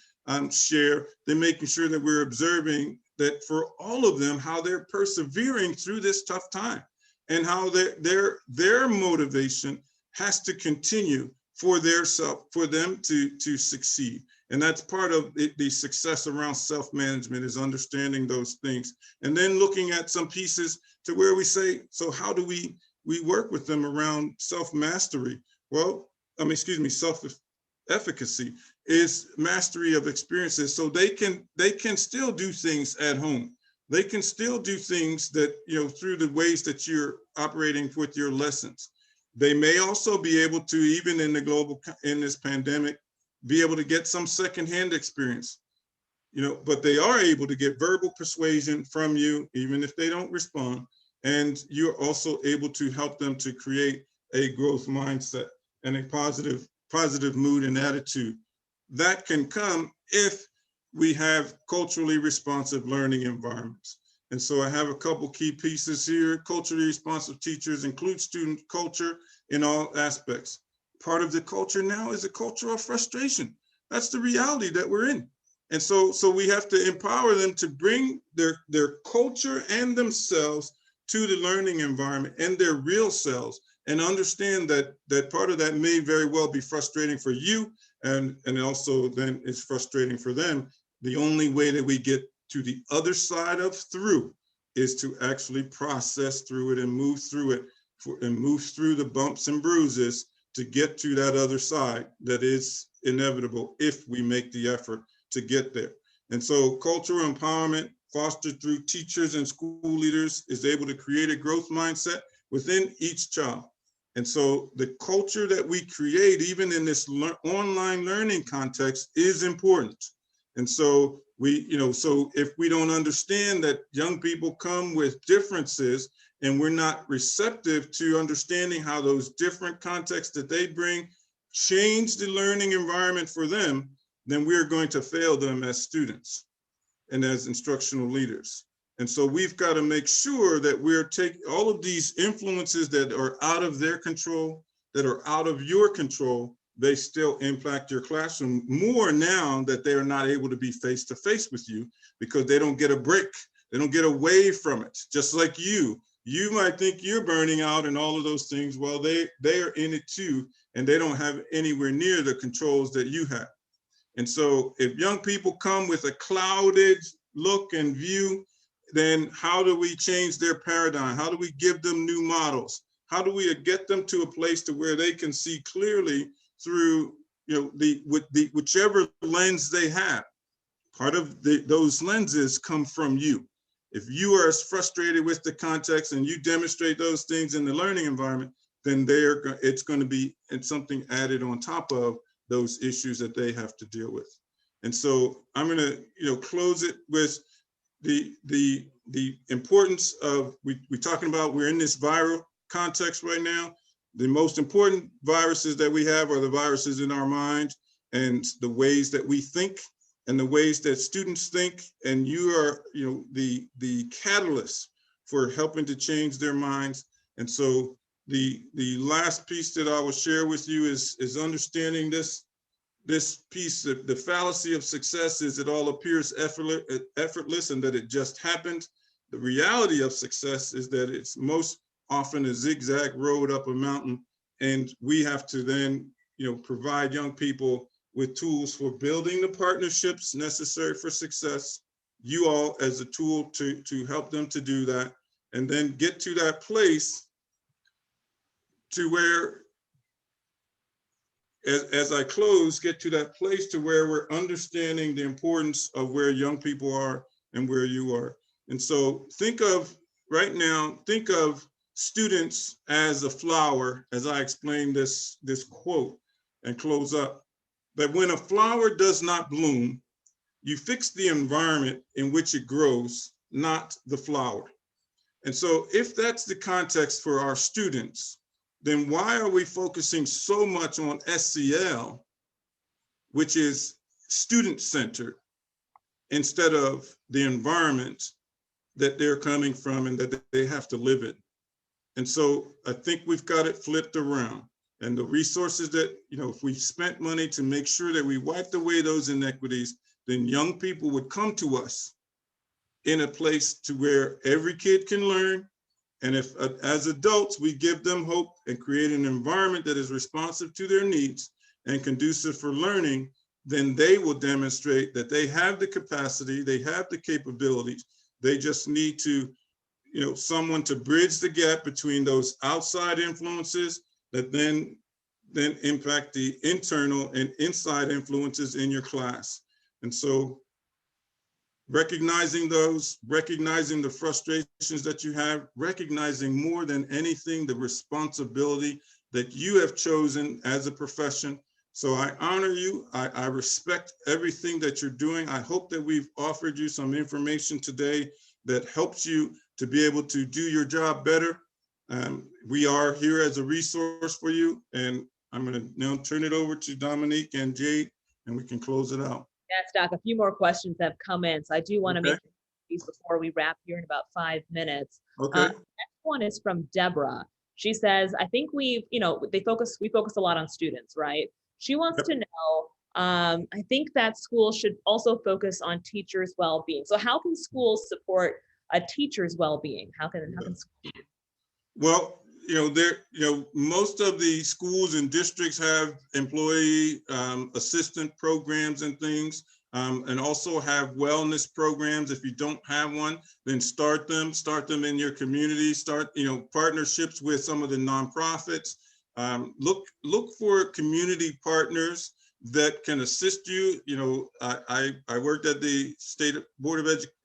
share, then making sure that we're observing that for all of them, how they're persevering through this tough time, and how their motivation has to continue for them to succeed. And that's part of the success around self-management, is understanding those things. And then looking at some pieces to where we say, so how do we work with them around self-mastery? Well, self-efficacy is mastery of experiences, so they can still do things at home. They can still do things that, through the ways that you're operating with your lessons. They may also be able to, even in this pandemic, be able to get some secondhand experience, but they are able to get verbal persuasion from you, even if they don't respond. And you're also able to help them to create a growth mindset and a positive mood and attitude. That can come if we have culturally responsive learning environments. And so I have a couple key pieces here. Culturally responsive teachers include student culture in all aspects. Part of the culture now is a culture of frustration. That's the reality that we're in. And so we have to empower them to bring their culture and themselves to the learning environment and their real selves, and understand that part of that may very well be frustrating for you, and also then it's frustrating for them. The only way that we get to the other side of through is to actually process through it and move through it, and move through the bumps and bruises to get to that other side that is inevitable if we make the effort to get there. And so cultural empowerment fostered through teachers and school leaders is able to create a growth mindset within each child. And so the culture that we create, even in this online learning context, is important. And so so if we don't understand that young people come with differences, and we're not receptive to understanding how those different contexts that they bring change the learning environment for them, then we're going to fail them as students and as instructional leaders. And so we've got to make sure that we're taking all of these influences that are out of their control, that are out of your control, they still impact your classroom more now that they are not able to be face to face with you, because they don't get a break. They don't get away from it. Just like you might think you're burning out and all of those things. Well, they are in it too, and they don't have anywhere near the controls that you have. And so if young people come with a clouded look and view, then how do we change their paradigm? How do we give them new models? How do we get them to a place to where they can see clearly through, whichever lens they have? Part of those lenses come from you. If you are as frustrated with the context and you demonstrate those things in the learning environment, then it's going to be something added on top of those issues that they have to deal with. And so I'm going to close it with the importance of, we're talking about, we're in this viral context right now. The most important viruses that we have are the viruses in our mind, and the ways that we think and the ways that students think. And you are the catalyst for helping to change their minds. And so the last piece that I will share with you is understanding this piece. The fallacy of success is it all appears effortless and that it just happened. The reality of success is that it's most often a zigzag road up a mountain, and we have to then provide young people with tools for building the partnerships necessary for success, you all as a tool to help them to do that, and then get to that place to where, as I close, get to that place to where we're understanding the importance of where young people are and where you are. And so think of students as a flower, as I explained this quote and close up, that when a flower does not bloom, you fix the environment in which it grows, not the flower. And so if that's the context for our students, then why are we focusing so much on SEL, which is student-centered, instead of the environment that they're coming from and that they have to live in? And so I think we've got it flipped around. And the resources that, if we spent money to make sure that we wiped away those inequities, then young people would come to us in a place to where every kid can learn. And if, as adults, we give them hope and create an environment that is responsive to their needs and conducive for learning, then they will demonstrate that they have the capacity, they have the capabilities. They just need to, someone to bridge the gap between those outside influences that then impact the internal and inside influences in your class. And so recognizing those, recognizing the frustrations that you have, recognizing more than anything the responsibility that you have chosen as a profession. So I honor you. I respect everything that you're doing. I hope that we've offered you some information today that helps you to be able to do your job better. We are here as a resource for you. And I'm going to now turn it over to Dhomonique and Jade, and we can close it out. Yes, Doc, a few more questions have come in. So I do want to make these before we wrap here in about 5 minutes. Okay. Next one is from Deborah. She says, I think we focus a lot on students, right? She wants to know, I think that schools should also focus on teachers' well-being. So how can schools support a teacher's well-being? How can Well, most of the schools and districts have employee assistant programs and things, and also have wellness programs. If you don't have one, then start them in your community, start, partnerships with some of the nonprofits. Look for community partners that can assist you. I worked at the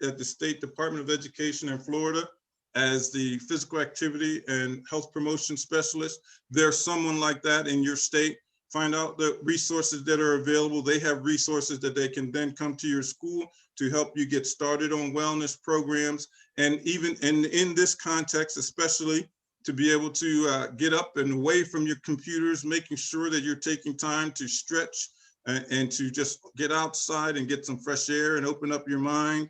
at the State Department of Education in Florida as the physical activity and health promotion specialist. There's someone like that in your state. Find out the resources that are available. They have resources that they can then come to your school to help you get started on wellness programs. And even in this context, especially, to be able to get up and away from your computers, making sure that you're taking time to stretch and to just get outside and get some fresh air and open up your mind.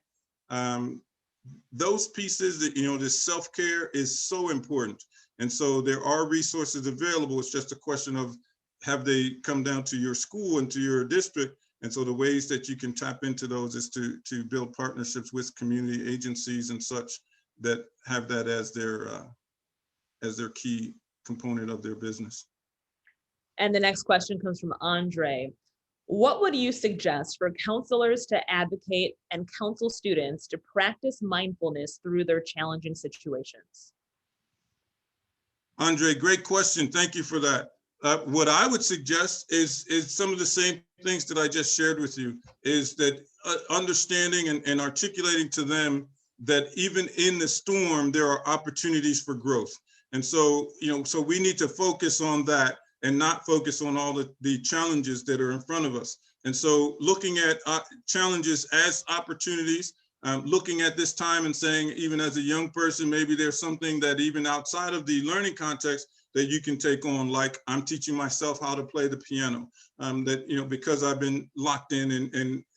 Those pieces that, this self-care is so important. And so there are resources available. It's just a question of, have they come down to your school and to your district? And so the ways that you can tap into those is to build partnerships with community agencies and such that have that as their key component of their business. And the next question comes from Andre. What would you suggest for counselors to advocate and counsel students to practice mindfulness through their challenging situations? Andre, great question. Thank you for that. What I would suggest is some of the same things that I just shared with you, is that understanding and articulating to them that even in the storm, there are opportunities for growth. And so, so we need to focus on that and not focus on all the challenges that are in front of us. And so looking at challenges as opportunities, looking at this time and saying, even as a young person, maybe there's something that even outside of the learning context that you can take on, like I'm teaching myself how to play the piano, that, because I've been locked in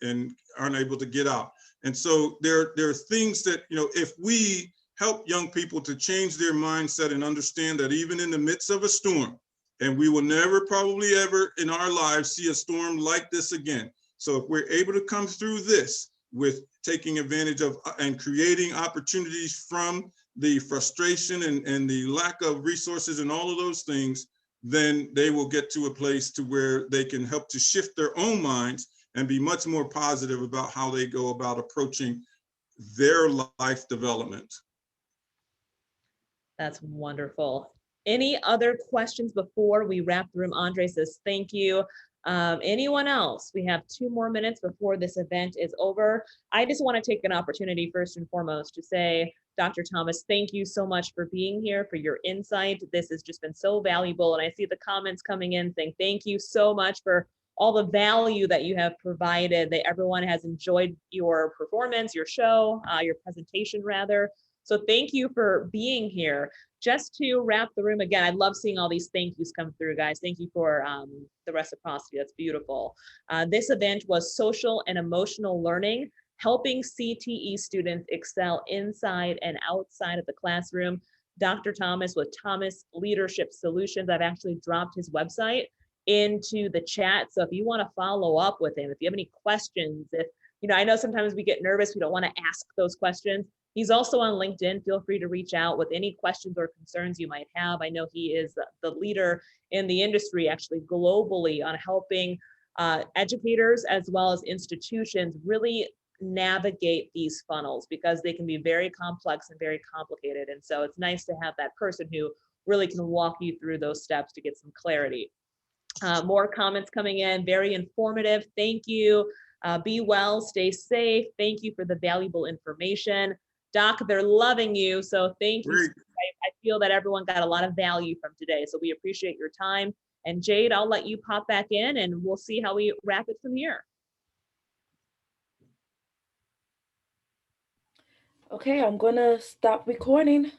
and aren't able to get out. And so there are things that, if we help young people to change their mindset and understand that even in the midst of a storm, and we will never probably ever in our lives see a storm like this again. So if we're able to come through this with taking advantage of and creating opportunities from the frustration and the lack of resources and all of those things, then they will get to a place to where they can help to shift their own minds and be much more positive about how they go about approaching their life development. That's wonderful. Any other questions before we wrap the room? Andre says, thank you. Anyone else? We have 2 more minutes before this event is over. I just want to take an opportunity first and foremost to say, Dr. Thomas, thank you so much for being here, for your insight. This has just been so valuable. And I see the comments coming in saying, thank you so much for all the value that you have provided, that everyone has enjoyed your performance, your show, your presentation rather. So thank you for being here. Just to wrap the room again, I love seeing all these thank yous come through, guys. Thank you for the reciprocity. That's beautiful. This event was Social and Emotional Learning, helping CTE students excel inside and outside of the classroom. Dr. Thomas with Thomas Leadership Solutions. I've actually dropped his website into the chat. So if you want to follow up with him, if you have any questions, if, I know sometimes we get nervous, we don't want to ask those questions. He's also on LinkedIn. Feel free to reach out with any questions or concerns you might have. I know he is the leader in the industry, actually globally, on helping educators as well as institutions really navigate these funnels, because they can be very complex and very complicated. And so it's nice to have that person who really can walk you through those steps to get some clarity. More comments coming in, very informative. Thank you. Be well, stay safe. Thank you for the valuable information. Doc, they're loving you, so thank you. I feel that everyone got a lot of value from today, so we appreciate your time. And Jade, I'll let you pop back in and we'll see how we wrap it from here. Okay, I'm gonna stop recording.